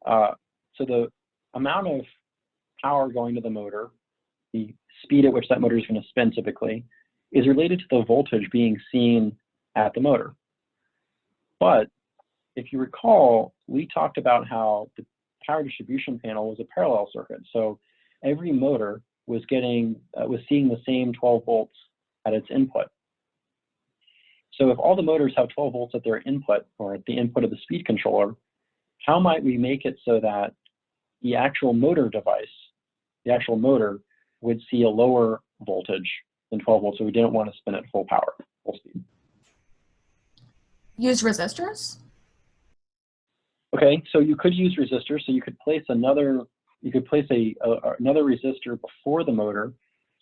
So the amount of power going to the motor, the speed at which that motor is going to spin typically, is related to the voltage being seen at the motor. But if you recall, we talked about how the power distribution panel was a parallel circuit. So every motor was seeing the same 12 volts at its input. So if all the motors have 12 volts at their input, or at the input of the speed controller, how might we make it so that the actual motor device, the actual motor, would see a lower voltage than 12 volts, so we didn't want to spin at full power, full speed? Use resistors? Okay, so you could use resistors. So you could place another resistor before the motor,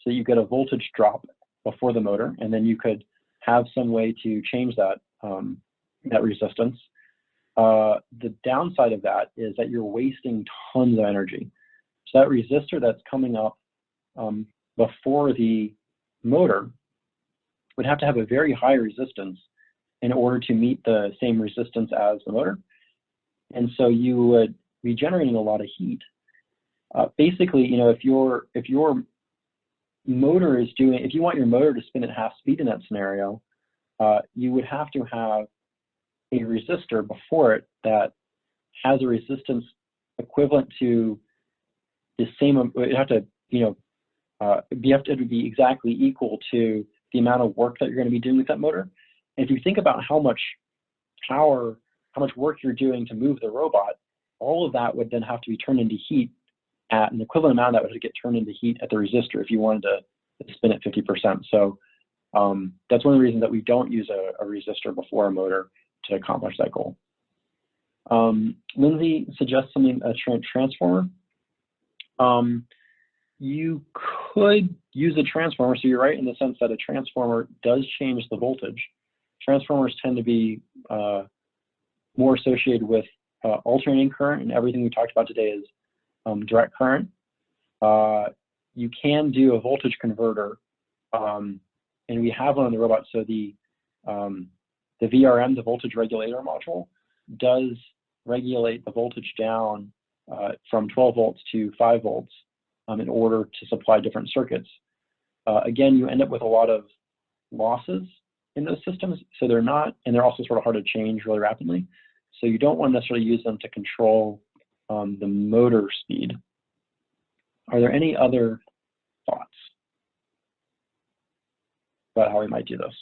so you get a voltage drop before the motor, and then you could have some way to change that that resistance. The downside of that is that you're wasting tons of energy. So that resistor that's coming up before the motor would have to have a very high resistance in order to meet the same resistance as the motor. And so you would be generating a lot of heat. Basically, you know, if your motor is doing, if you want your motor to spin at half speed in that scenario, you would have to have a resistor before it that has a resistance equivalent to the same, it have to, you know, you have to be exactly equal to the amount of work that you're going to be doing with that motor. And if you think about how much power, how much work you're doing to move the robot, all of that would then have to be turned into heat at an equivalent amount that would get turned into heat at the resistor if you wanted to spin at 50%. So that's one of the reasons that we don't use a resistor before a motor to accomplish that goal. Lindsay suggests something, a transformer. You could use a transformer, so you're right in the sense that a transformer does change the voltage. Transformers tend to be more associated with alternating current, and everything we talked about today is direct current. You can do a voltage converter, and we have one on the robot. So the VRM, the voltage regulator module, does regulate the voltage down from 12 volts to 5 volts in order to supply different circuits. Again, you end up with a lot of losses in those systems, so they're not, and they're also sort of hard to change really rapidly. So you don't want to necessarily use them to control the motor speed. Are there any other thoughts about how we might do this?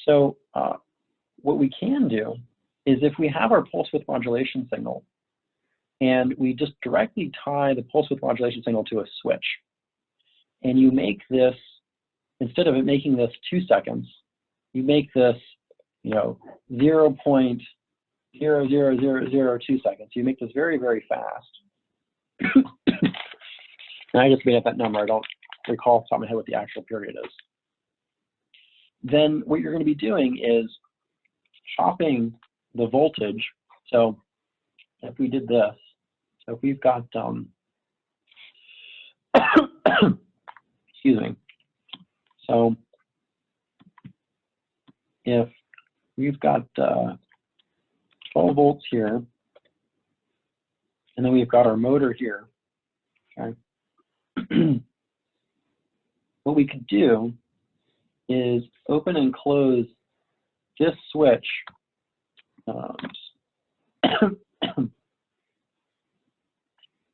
So what we can do is if we have our pulse width modulation signal and we just directly tie the pulse width modulation signal to a switch, and you make this, instead of it making this 2 seconds, you make this, you know, 0.00002 seconds. You make this very, very fast. And I just made up that number. I don't recall off the top of my head what the actual period is. Then what you're going to be doing is chopping the voltage. So if we did this, so if we've got, excuse me. So if we've got 12 volts here, and then we've got our motor here, okay? What we could do is open and close this switch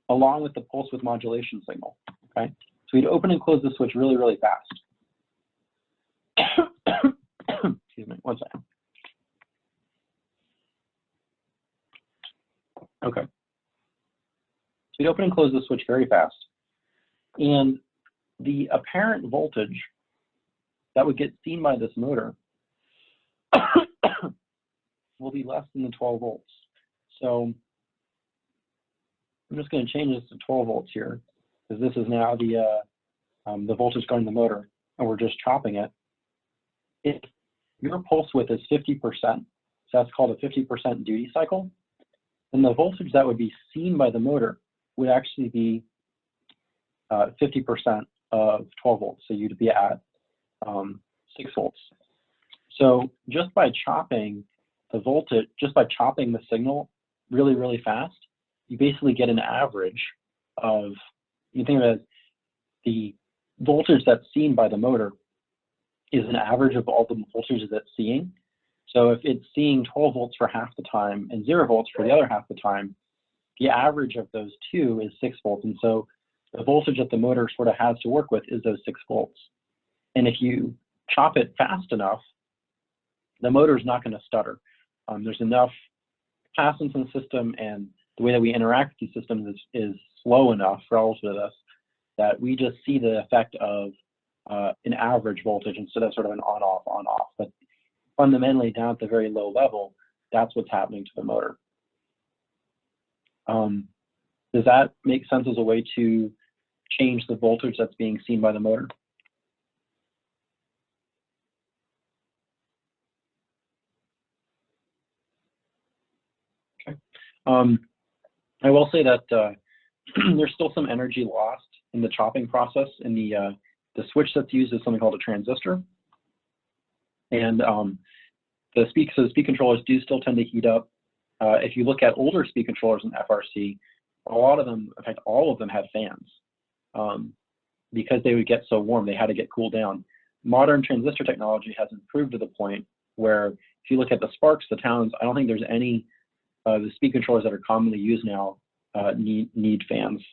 along with the pulse width modulation signal, okay? So we'd open and close the switch really, really fast. Excuse me, one second. Okay. So we'd open and close the switch very fast. And the apparent voltage that would get seen by this motor will be less than the 12 volts. So I'm just going to change this to 12 volts here, because this is now the voltage going to the motor, and we're just chopping it. If your pulse width is 50%, so that's called a 50% duty cycle, then the voltage that would be seen by the motor would actually be 50% of 12 volts. So you'd be at 6 volts. So just by chopping the voltage, just by chopping the signal really, really fast, you basically get an average of, you think of it as the voltage that's seen by the motor is an average of all the voltages that's seeing. So if it's seeing 12 volts for half the time and 0 volts for the other half the time, the average of those two is 6 volts. And so the voltage that the motor sort of has to work with is those 6 volts. And if you chop it fast enough, the motor's not going to stutter. There's enough capacitance in the system, and the way that we interact with these systems is slow enough relative to this that we just see the effect of an average voltage instead of sort of an on-off, on-off. But fundamentally, down at the very low level, that's what's happening to the motor. Does that make sense as a way to change the voltage that's being seen by the motor? I will say that there's still some energy lost in the chopping process. In the switch that's used is something called a transistor, and the speed controllers do still tend to heat up. If you look at older speed controllers in FRC, a lot of them, in fact, all of them had fans because they would get so warm, they had to get cooled down. Modern transistor technology has improved to the point where if you look at the Sparks, the Towns, I don't think there's any the speed controllers that are commonly used now need fans.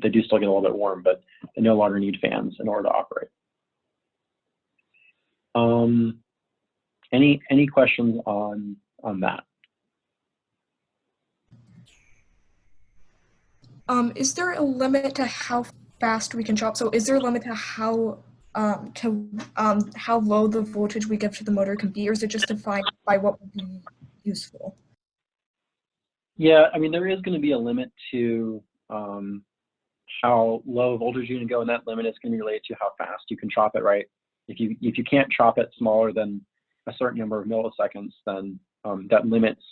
They do still get a little bit warm, but they no longer need fans in order to operate. Any questions on that? Is there a limit to how fast we can chop? So is there a limit to how low the voltage we give to the motor can be, or is it just defined by what would be useful? Yeah, I mean, there is going to be a limit to how low voltage you can go, and that limit is going to be related to how fast you can chop it, right? If you can't chop it smaller than a certain number of milliseconds, then that limits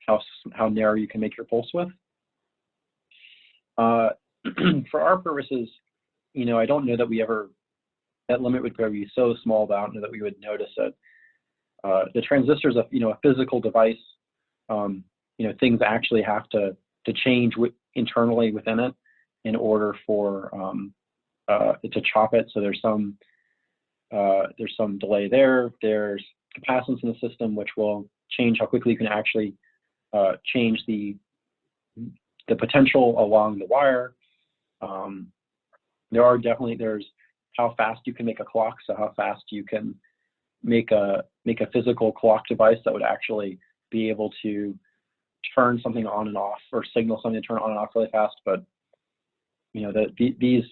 how narrow you can make your pulse width. For our purposes, you know, I don't know that that limit would be so small that I don't know that we would notice it. The transistor is a physical device. You know, things actually have to change internally within it in order for it to chop it. So there's some delay there. There's capacitance in the system, which will change how quickly you can actually change the potential along the wire. There's how fast you can make a clock, so how fast you can make a physical clock device that would actually be able to turn something on and off, or signal something to turn on and off really fast. But you know, these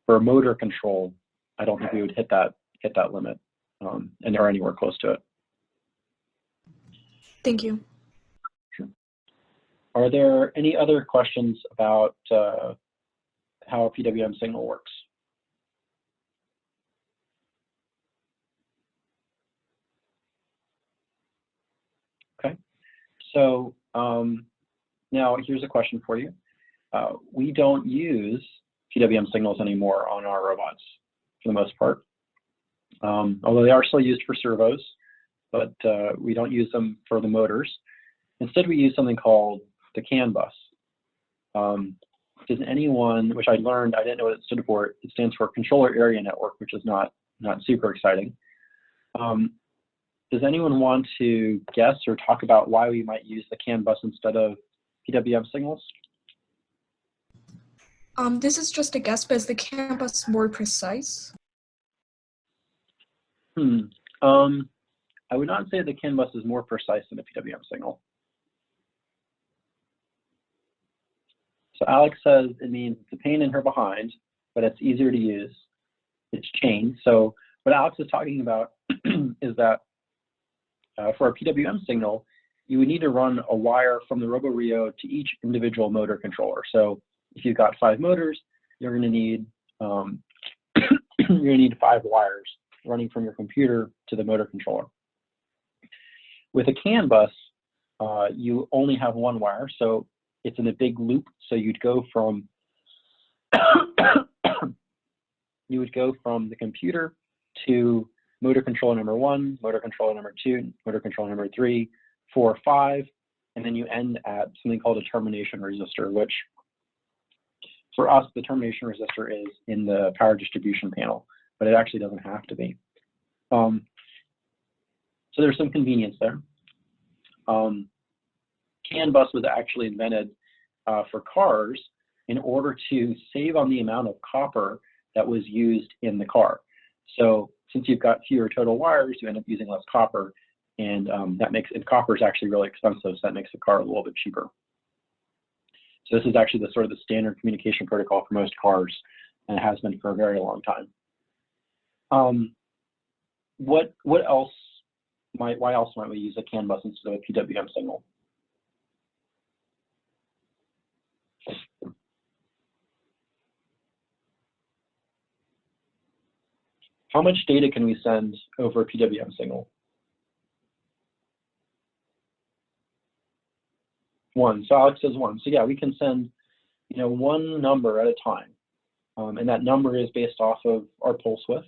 for motor control, I don't think we would hit that limit, and or anywhere close to it. Thank you. Sure. Are there any other questions about how a PWM signal works? Okay, so now here's a question for you. We don't use PWM signals anymore on our robots for the most part, although they are still used for servos, but we don't use them for the motors. Instead, we use something called the CAN bus. Does anyone, which I learned, I didn't know what it stood for. It stands for Controller Area Network, which is not super exciting. Does anyone want to guess or talk about why we might use the CAN bus instead of PWM signals? This is just a guess, but is the CAN bus more precise? I would not say the CAN bus is more precise than a PWM signal. So Alex says it means it's a pain in her behind, but it's easier to use. It's chained. So what Alex is talking about is that for a PWM signal, you would need to run a wire from the RoboRio to each individual motor controller. So if you've got 5 motors, you're going to need 5 wires running from your computer to the motor controller. With a CAN bus, you only have 1 wire, so it's in a big loop. So you'd go from the computer to motor controller number 1, motor controller number 2, motor controller number 3, 4, 5, and then you end at something called a termination resistor, which for us, the termination resistor is in the power distribution panel, but it actually doesn't have to be. So there's some convenience there. CAN bus was actually invented for cars in order to save on the amount of copper that was used in the car. So since you've got fewer total wires, you end up using less copper, and copper is actually really expensive, so that makes the car a little bit cheaper. So this is actually the sort of the standard communication protocol for most cars, and it has been for a very long time. Why else might we use a CAN bus instead of a PWM signal? How much data can we send over a PWM signal? 1. So Alex says 1. So yeah, we can send, you know, one number at a time. And that number is based off of our pulse width.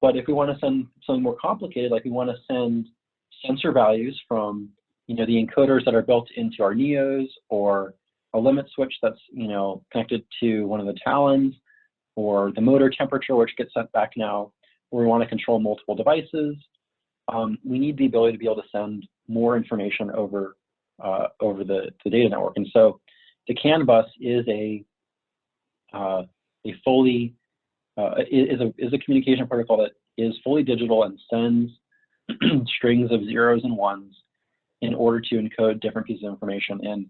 But if we want to send something more complicated, like we want to send sensor values from, you know, the encoders that are built into our NEOs, or a limit switch that's, you know, connected to one of the talons, or the motor temperature, which gets sent back now, where we want to control multiple devices. We need the ability to be able to send more information over the data network. And so the CAN bus is a fully is a communication protocol that is fully digital and sends strings of zeros and ones in order to encode different pieces of information. And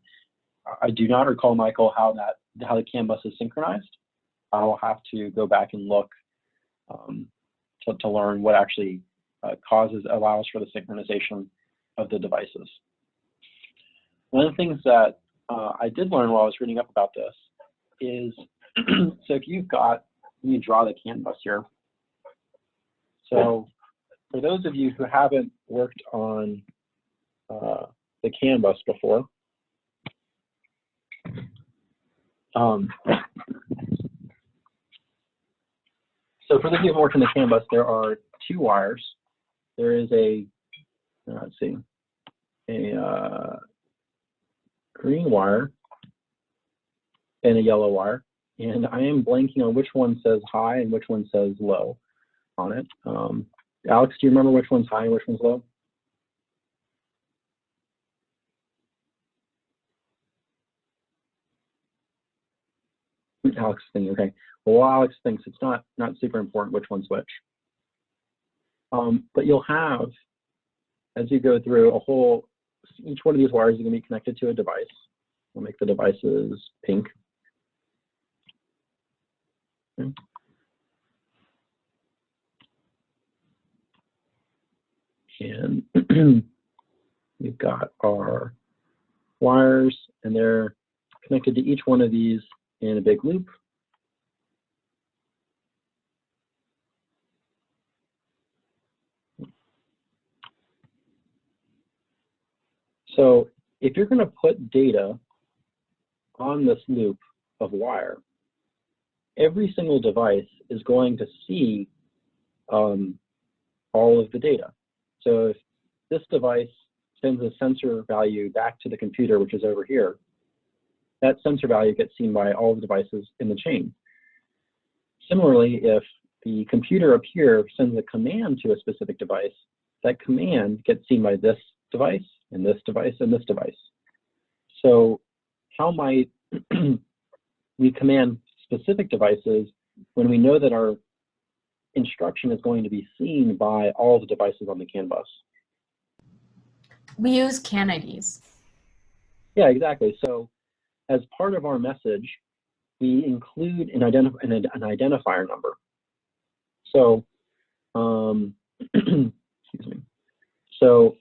I do not recall, Michael, how the CAN bus is synchronized. I will have to go back and look to learn what actually allows for the synchronization of the devices. One of the things that I did learn while I was reading up about this is, so if you've got, let me draw the CAN bus here. So for those of you who haven't worked on the CAN bus before, so for those of you who worked on the CAN bus, there are 2 wires. There is a, let's see, a green wire and a yellow wire. And I am blanking on which one says high and which one says low on it. Alex, do you remember which one's high and which one's low? Alex is thinking, okay. Well, Alex thinks it's not super important which one's which. But you'll have, as you go through each one of these wires is going to be connected to a device. We'll make the devices pink. Okay. And we've got our wires, and they're connected to each one of these in a big loop. So if you're going to put data on this loop of wire, every single device is going to see all of the data. So if this device sends a sensor value back to the computer, which is over here, that sensor value gets seen by all the devices in the chain. Similarly, if the computer up here sends a command to a specific device, that command gets seen by this device, and this device, and this device. So how might we command specific devices when we know that our instruction is going to be seen by all the devices on the CAN bus? We use CAN IDs. Yeah, exactly. So as part of our message, we include an identifier number. So, excuse me. So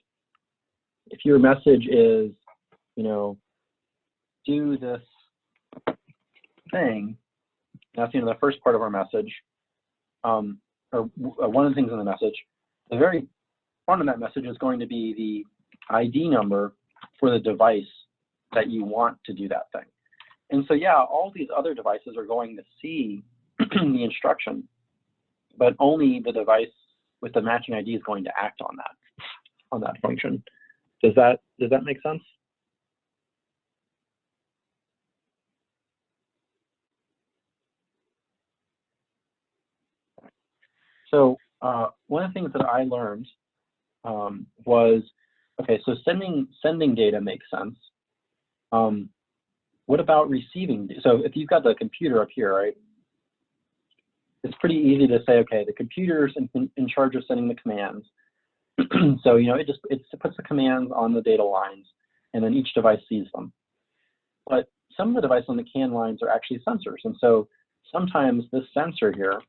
if your message is, you know, do this thing, that's, you know, the first part of our message, or one of the things in the message, the very front of that message is going to be the ID number for the device that you want to do that thing. And so, yeah, all these other devices are going to see the instruction, but only the device with the matching ID is going to act on that function. Does that make sense? So one of the things that I learned was, okay, so sending data makes sense. What about receiving? So if you've got the computer up here, right, it's pretty easy to say, okay, the computer's in charge of sending the commands. So, you know, it puts the commands on the data lines, and then each device sees them. But some of the devices on the CAN lines are actually sensors, and so sometimes this sensor here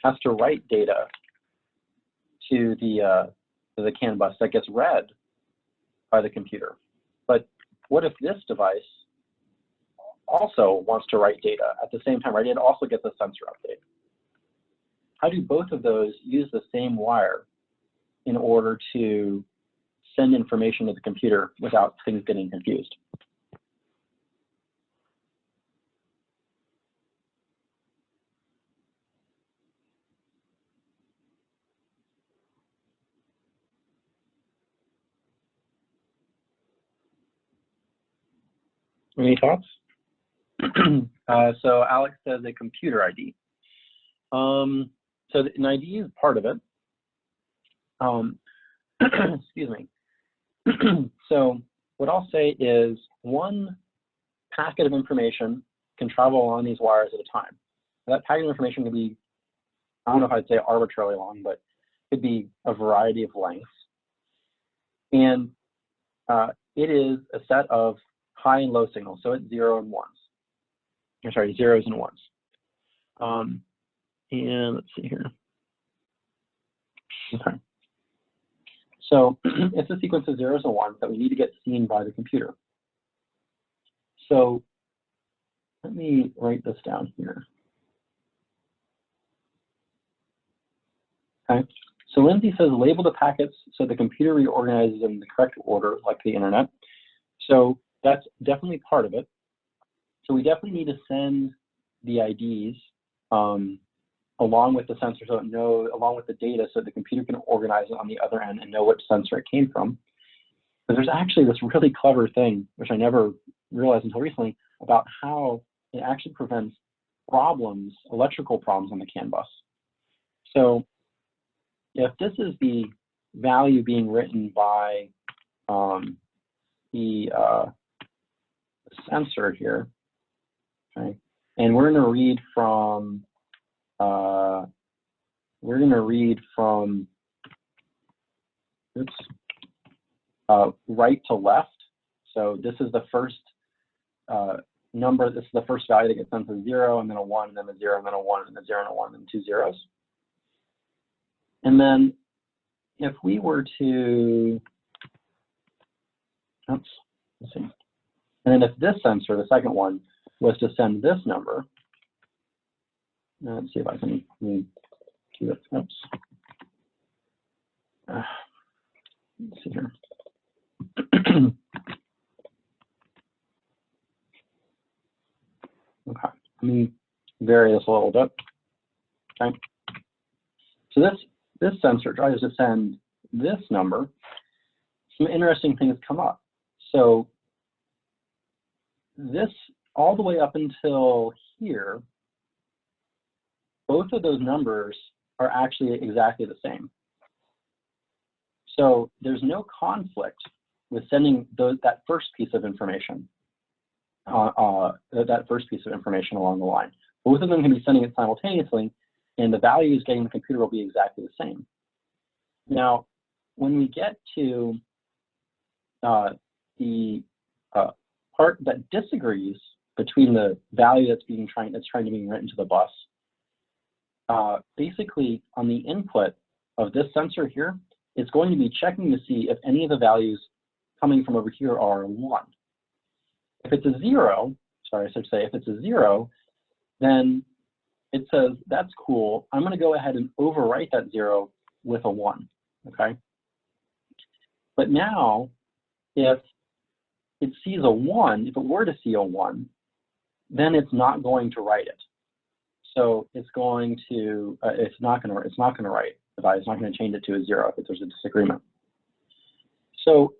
has to write data to the CAN bus that gets read by the computer. But what if this device also wants to write data at the same time, right? It also gets a sensor update. How do both of those use the same wire in order to send information to the computer without things getting confused. Any thoughts? So Alex says a computer ID. So an ID is part of it. Excuse me. So what I'll say is one packet of information can travel along these wires at a time. That packet of information can be, I don't know if I'd say arbitrarily long, but it could be a variety of lengths. And it is a set of high and low signals, so it's 0 and 1s. I'm sorry, 0s and 1s. And let's see here. Okay. So it's a sequence of 0s and 1s that we need to get seen by the computer. So let me write this down here. Okay. So Lindsay says label the packets so the computer reorganizes them in the correct order, like the internet. So that's definitely part of it. So we definitely need to send the IDs along with the sensor, so along with the data, so the computer can organize it on the other end and know which sensor it came from. But there's actually this really clever thing, which I never realized until recently, about how it actually prevents problems, electrical problems on the CAN bus. So if this is the value being written by the sensor here, okay, and we're going to read from right to left. So this is the first number. This is the first value that gets sent to 0, and then a 1, and then a 0, and then a 1, and a 0, and a 1, and 2 zeros. And then if we were to, let's see. And then if this sensor, the second one, was to send this number, let's see if I can do it. Oops. Let's see here. Okay, let me vary this a little bit. Okay. So this sensor tries to send this number. Some interesting things come up. So this, all the way up until here, both of those numbers are actually exactly the same. So there's no conflict with sending that first piece of information, along the line. Both of them can be sending it simultaneously, and the values getting the computer will be exactly the same. Now, when we get to the part that disagrees between the value that's trying to be written to the bus, basically on the input of this sensor here, it's going to be checking to see if any of the values coming from over here are 1. If it's a 0, sorry, I should say, if it's a 0, then it says, that's cool, I'm going to go ahead and overwrite that 0 with a 1, okay? But now, if it sees a 1, if it were to see a 1, then it's not going to write it. So it's going to, it's not going to write the value. It's not going to change it to a 0 if there's a disagreement. So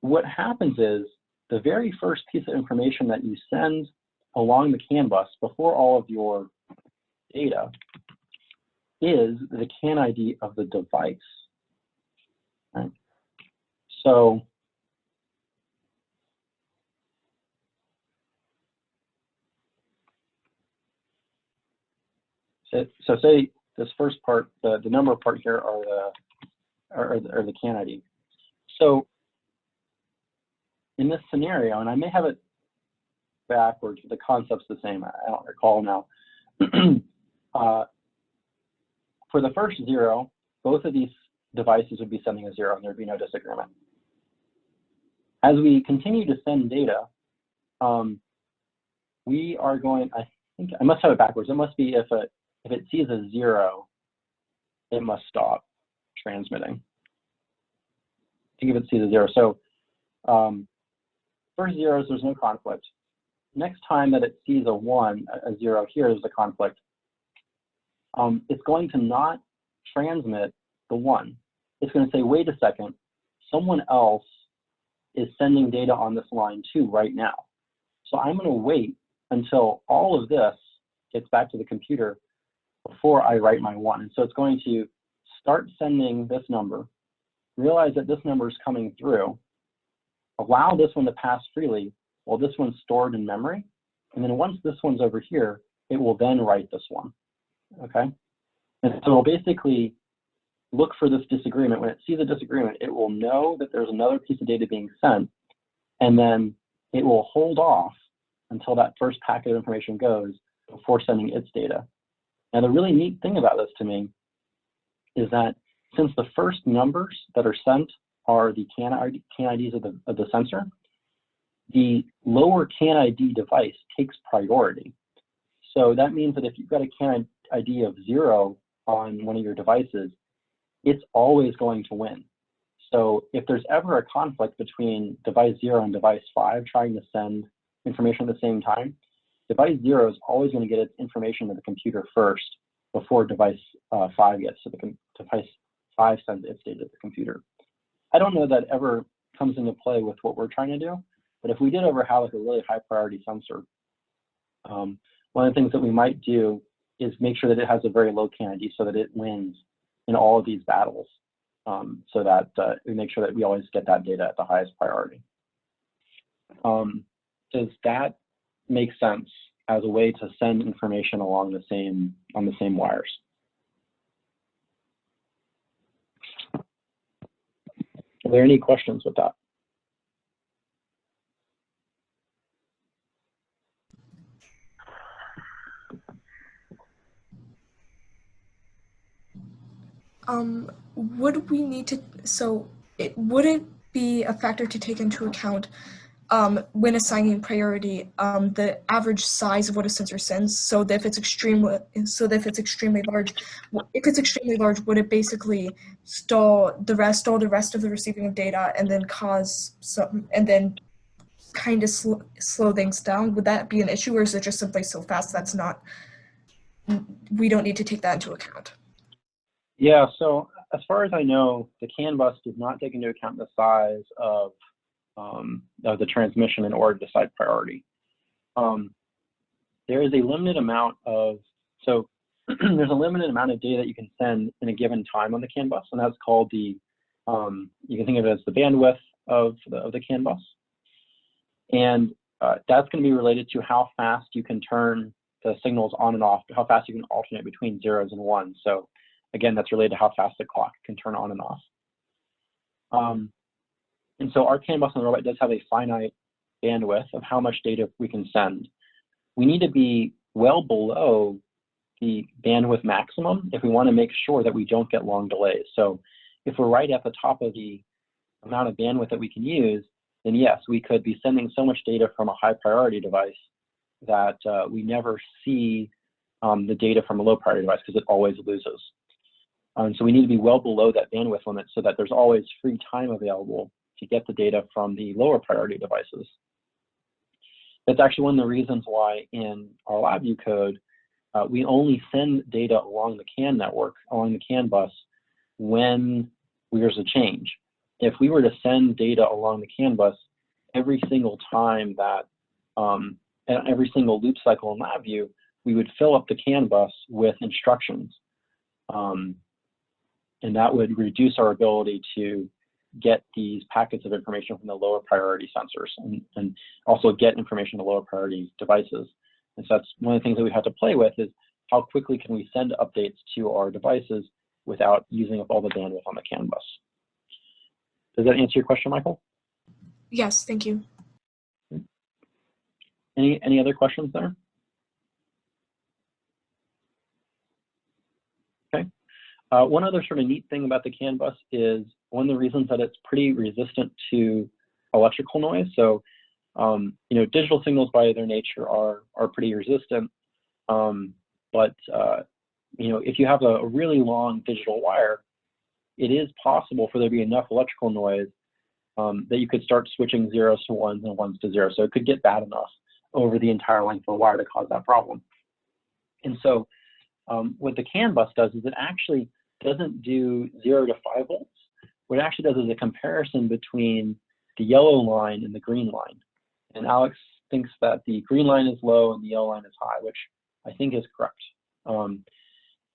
what happens is the very first piece of information that you send along the CAN bus before all of your data is the CAN ID of the device. Right? So say this first part, the number part here are the CAN ID. So in this scenario, and I may have it backwards, the concept's the same, I don't recall now. For the first 0, both of these devices would be sending a 0 and there'd be no disagreement. As we continue to send data, we are going, I think I must have it backwards. It must be if it sees a 0, it must stop transmitting. think of it C as a 0. So first zeros, there's no conflict. Next time that it sees a 1, a 0 here, there's a conflict. It's going to not transmit the 1. It's going to say, wait a second, someone else is sending data on this line too right now. So I'm going to wait until all of this gets back to the computer before I write my 1. And so it's going to start sending this number, realize that this number is coming through, allow this one to pass freely while this one's stored in memory. And then once this one's over here, it will then write this one, okay? And so it'll basically look for this disagreement. When it sees a disagreement, it will know that there's another piece of data being sent, and then it will hold off until that first packet of information goes before sending its data. Now, the really neat thing about this to me is that since the first numbers that are sent are the CAN IDs of the sensor, the lower CAN ID device takes priority. So that means that if you've got a CAN ID of 0 on one of your devices, it's always going to win. So if there's ever a conflict between device 0 and device 5 trying to send information at the same time, device 0 is always going to get its information to the computer first before device 5 gets to the device 5 sends its data to the computer. I don't know that ever comes into play with what we're trying to do, but if we did ever have like a really high priority sensor, one of the things that we might do is make sure that it has a very low CAN ID so that it wins in all of these battles, so that we make sure that we always get that data at the highest priority. Does that make sense as a way to send information along the same, on the same wires? Are there any questions with that? Would we need to, so would it be a factor to take into account when assigning priority, the average size of what a sensor sends? So that if it's extremely large, would it basically stall the rest of the receiving of data and then cause some, and then kind of slow things down? Would that be an issue, or is it just simply so fast that's not, we don't need to take that into account? Yeah, so as far as I know, the CAN bus does not take into account the size of the transmission in order to decide priority. There is a limited amount of, so there's a limited amount of data that you can send in a given time on the CAN bus, and that's called the, you can think of it as the bandwidth of the CAN bus. And that's going to be related to how fast you can turn the signals on and off, how fast you can alternate between zeros and ones. So again, that's related to how fast the clock can turn on and off. And so our CAN bus on the robot does have a finite bandwidth of how much data we can send. We need to be well below the bandwidth maximum if we want to make sure that we don't get long delays. So if we're right at the top of the amount of bandwidth that we can use, then yes, we could be sending so much data from a high priority device that we never see the data from a low priority device because it always loses. So we need to be well below that bandwidth limit so that there's always free time available to get the data from the lower priority devices. That's actually one of the reasons why in our LabVIEW code, we only send data along the CAN network, along the CAN bus, when there's a change. If we were to send data along the CAN bus every single time that, every single loop cycle in LabVIEW, we would fill up the CAN bus with instructions. And that would reduce our ability to get these packets of information from the lower priority sensors and also get information to lower priority devices. And so that's one of the things that we have to play with is how quickly can we send updates to our devices without using up all the bandwidth on the CAN bus. Does that answer your question, Michael? Yes, thank you. Any other questions there? Okay. One other sort of neat thing about the CAN bus is one of the reasons that it's pretty resistant to electrical noise. So, you know, digital signals by their nature are pretty resistant. But you know, if you have a really long digital wire, it is possible for there to be enough electrical noise that you could start switching zeros to ones and ones to zeros. So it could get bad enough over the entire length of the wire to cause that problem. And so what the CAN bus does is it actually doesn't do 0 to 5 volts. What it actually does is a comparison between the yellow line and the green line. And Alex thinks that the green line is low and the yellow line is high, which I think is correct.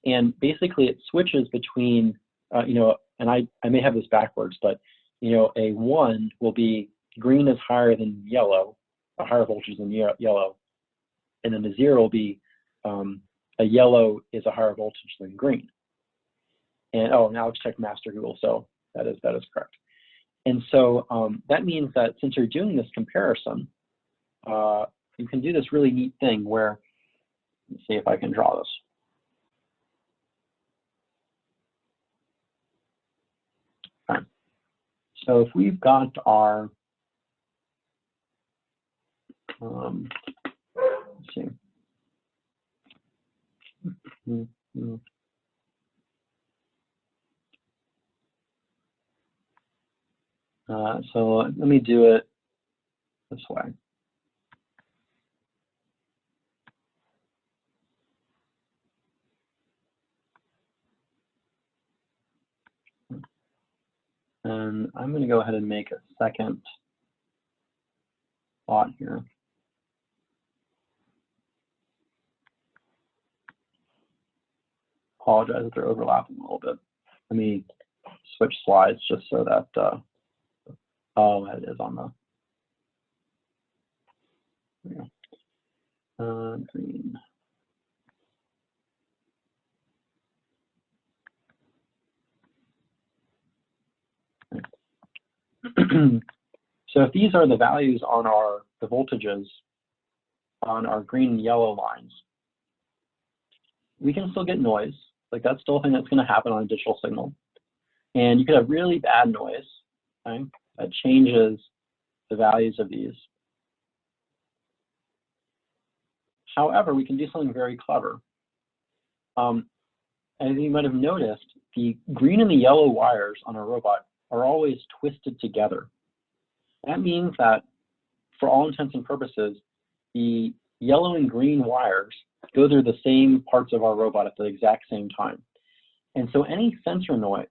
And basically it switches between, you know, and I may have this backwards, but, you know, a 1 will be green is higher than yellow, a higher voltage than yellow. And then the 0 will be a yellow is a higher voltage than green. And oh, now Alex checked master Google, so that is correct. And so that means that since you're doing this comparison, you can do this really neat thing where, let's see if I can draw this. Okay. So if we've got our, let's see. So let me do it this way. And I'm going to go ahead and make a second plot here. Apologize if they're overlapping a little bit. Let me switch slides just so that, oh, it is on the, there we go. Green. So if these are the values on the voltages on our green and yellow lines, we can still get noise. Like that's still a thing that's going to happen on a digital signal. And you could have really bad noise, okay, that changes the values of these. However, we can do something very clever. As you might have noticed, the green and the yellow wires on a robot are always twisted together. That means that for all intents and purposes, the yellow and green wires go through the same parts of our robot at the exact same time. And so any sensor noise,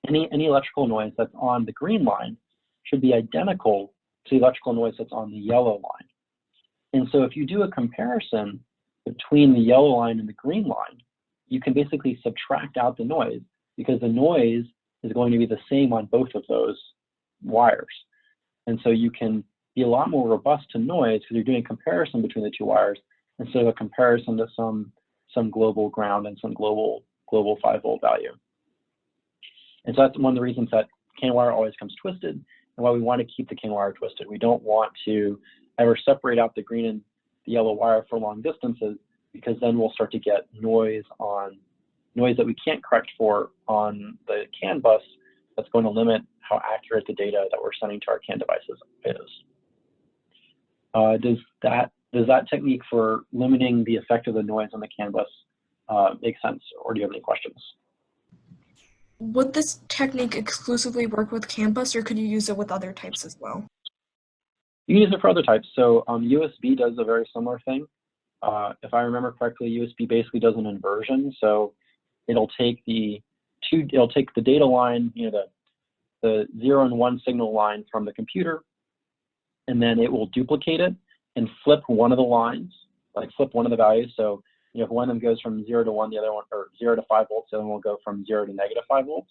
any electrical noise that's on the green line should be identical to the electrical noise that's on the yellow line. And so if you do a comparison between the yellow line and the green line, you can basically subtract out the noise because the noise is going to be the same on both of those wires. And so you can be a lot more robust to noise because you're doing a comparison between the two wires instead of a comparison to some global ground and some global 5-volt value. And so that's one of the reasons that CAN wire always comes twisted and why we want to keep the CAN wire twisted. We don't want to ever separate out the green and the yellow wire for long distances because then we'll start to get noise that we can't correct for on the CAN bus that's going to limit how accurate the data that we're sending to our CAN devices is. Does that technique for limiting the effect of the noise on the CAN bus make sense, or do you have any questions? Would this technique exclusively work with CAN bus, or could you use it with other types as well? You can use it for other types. So USB does a very similar thing. If I remember correctly, USB basically does an inversion. So it'll take the data line, you know, the 0 and 1 signal line from the computer, and then it will duplicate it and flip one of the lines, like flip one of the values. So, you know, if one of them goes from 0 to 1, the other one, or 0 to 5 volts, the other one will go from 0 to negative 5 volts.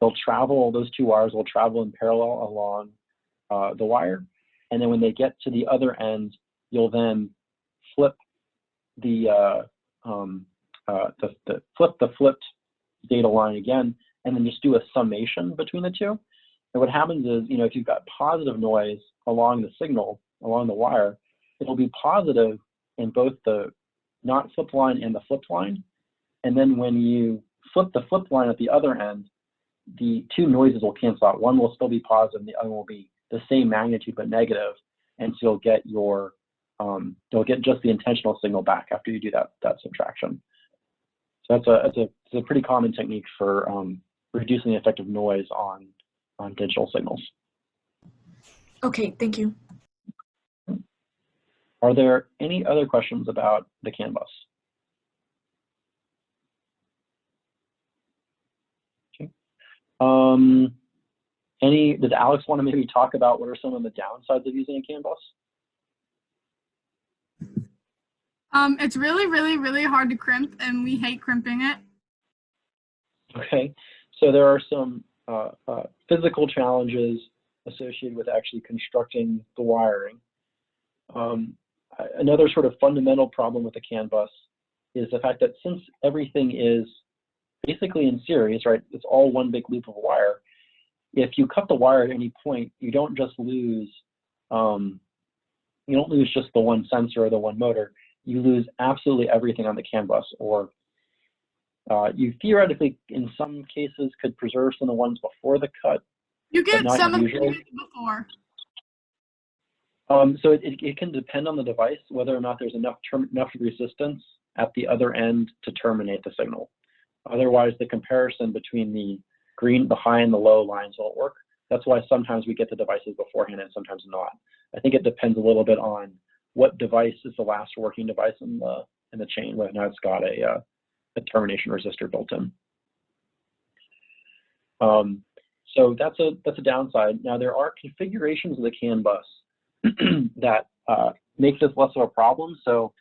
They'll travel, those two wires will travel in parallel along the wire. And then when they get to the other end, you'll then flip the flipped data line again, and then just do a summation between the two. And what happens is, you know, if you've got positive noise along the signal, along the wire, it'll be positive in both the not flipped line and the flipped line. And then when you flip the flipped line at the other end, the two noises will cancel out. One will still be positive, and the other will be the same magnitude but negative. And so you'll get your you'll get just the intentional signal back after you do that subtraction. So it's a pretty common technique for reducing the effect of noise on on digital signals. Okay, thank you. Are there any other questions about the CAN bus? Okay. Does Alex want to maybe talk about what are some of the downsides of using a CAN bus? It's really hard to crimp, and we hate crimping it. Okay, so there are some physical challenges associated with actually constructing the wiring. Another sort of fundamental problem with the CAN bus is the fact that since everything is basically in series, right, it's all one big loop of wire, if you cut the wire at any point, you don't just lose, just the one sensor or the one motor, you lose absolutely everything on the CAN bus, or you theoretically, in some cases, could preserve some of the ones before the cut. You get not some of usually. it before. So it can depend on the device whether or not there's enough resistance at the other end to terminate the signal. Otherwise, the comparison between the high and the low lines won't work. That's why sometimes we get the devices beforehand and sometimes not. I think it depends a little bit on what device is the last working device in the chain, whether or not it's got a termination resistor built in. So that's a downside. Now there are configurations of the CAN bus that make this less of a problem. So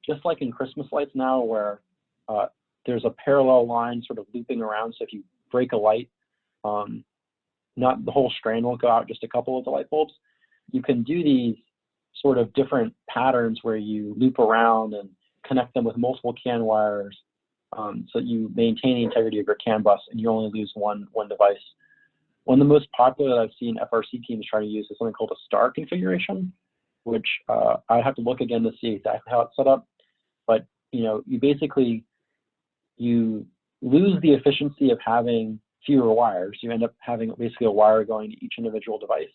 just like in Christmas lights now, where there's a parallel line sort of looping around, so if you break a light, not the whole strand will go out, just a couple of the light bulbs. You can do these sort of different patterns where you loop around and connect them with multiple CAN wires, so that you maintain the integrity of your CAN bus and you only lose one device. One of the most popular that I've seen FRC teams try to use is something called a star configuration, which I have to look again to see exactly how it's set up. But you basically lose the efficiency of having fewer wires. You end up having basically a wire going to each individual device,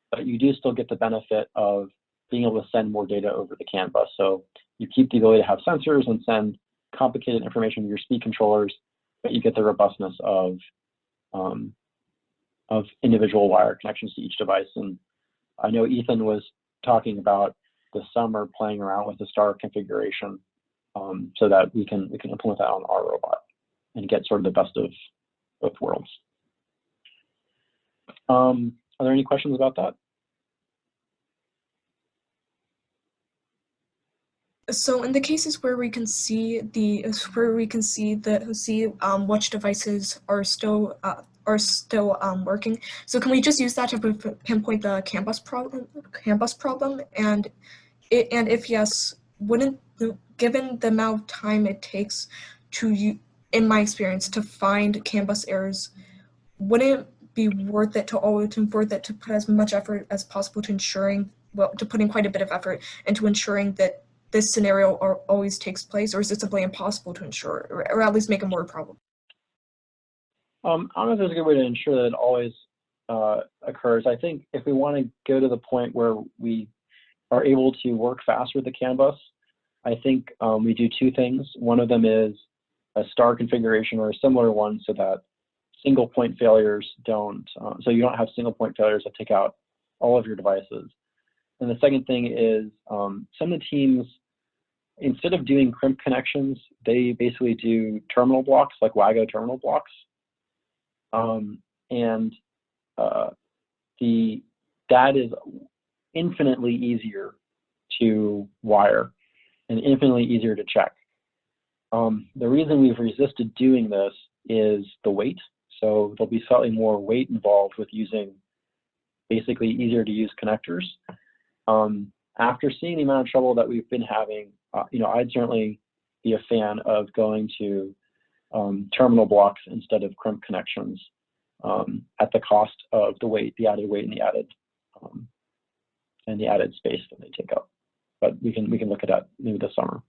but you do still get the benefit of being able to send more data over the CAN bus. So you keep the ability to have sensors and send complicated information to your speed controllers, but you get the robustness of individual wire connections to each device. And I know Ethan was talking about this summer playing around with the star configuration, so that we can implement that on our robot and get sort of the best of both worlds. Are there any questions about that? So in the cases where we can see which devices are still working, so can we just use that to pinpoint the CAN bus problem? And if yes, given the amount of time it takes in my experience, to find CAN bus errors, wouldn't it be worth it to put as much effort as possible to putting quite a bit of effort into ensuring that this scenario always takes place, or is it simply impossible to ensure, or at least make it more probable? I don't know if there's a good way to ensure that it always occurs. I think if we want to go to the point where we are able to work faster with the CAN bus, I think we do two things. One of them is a star configuration or a similar one, so that single point failures don't, so you don't have single point failures that take out all of your devices. And the second thing is some of the teams, instead of doing crimp connections, they basically do terminal blocks, like WAGO terminal blocks. That is infinitely easier to wire and infinitely easier to check. The reason we've resisted doing this is the weight. So there'll be slightly more weight involved with using basically easier to use connectors. After seeing the amount of trouble that we've been having, I'd certainly be a fan of going to terminal blocks instead of crimp connections, at the cost of the weight, the added weight, and the added space that they take up. But we can look at that maybe this summer.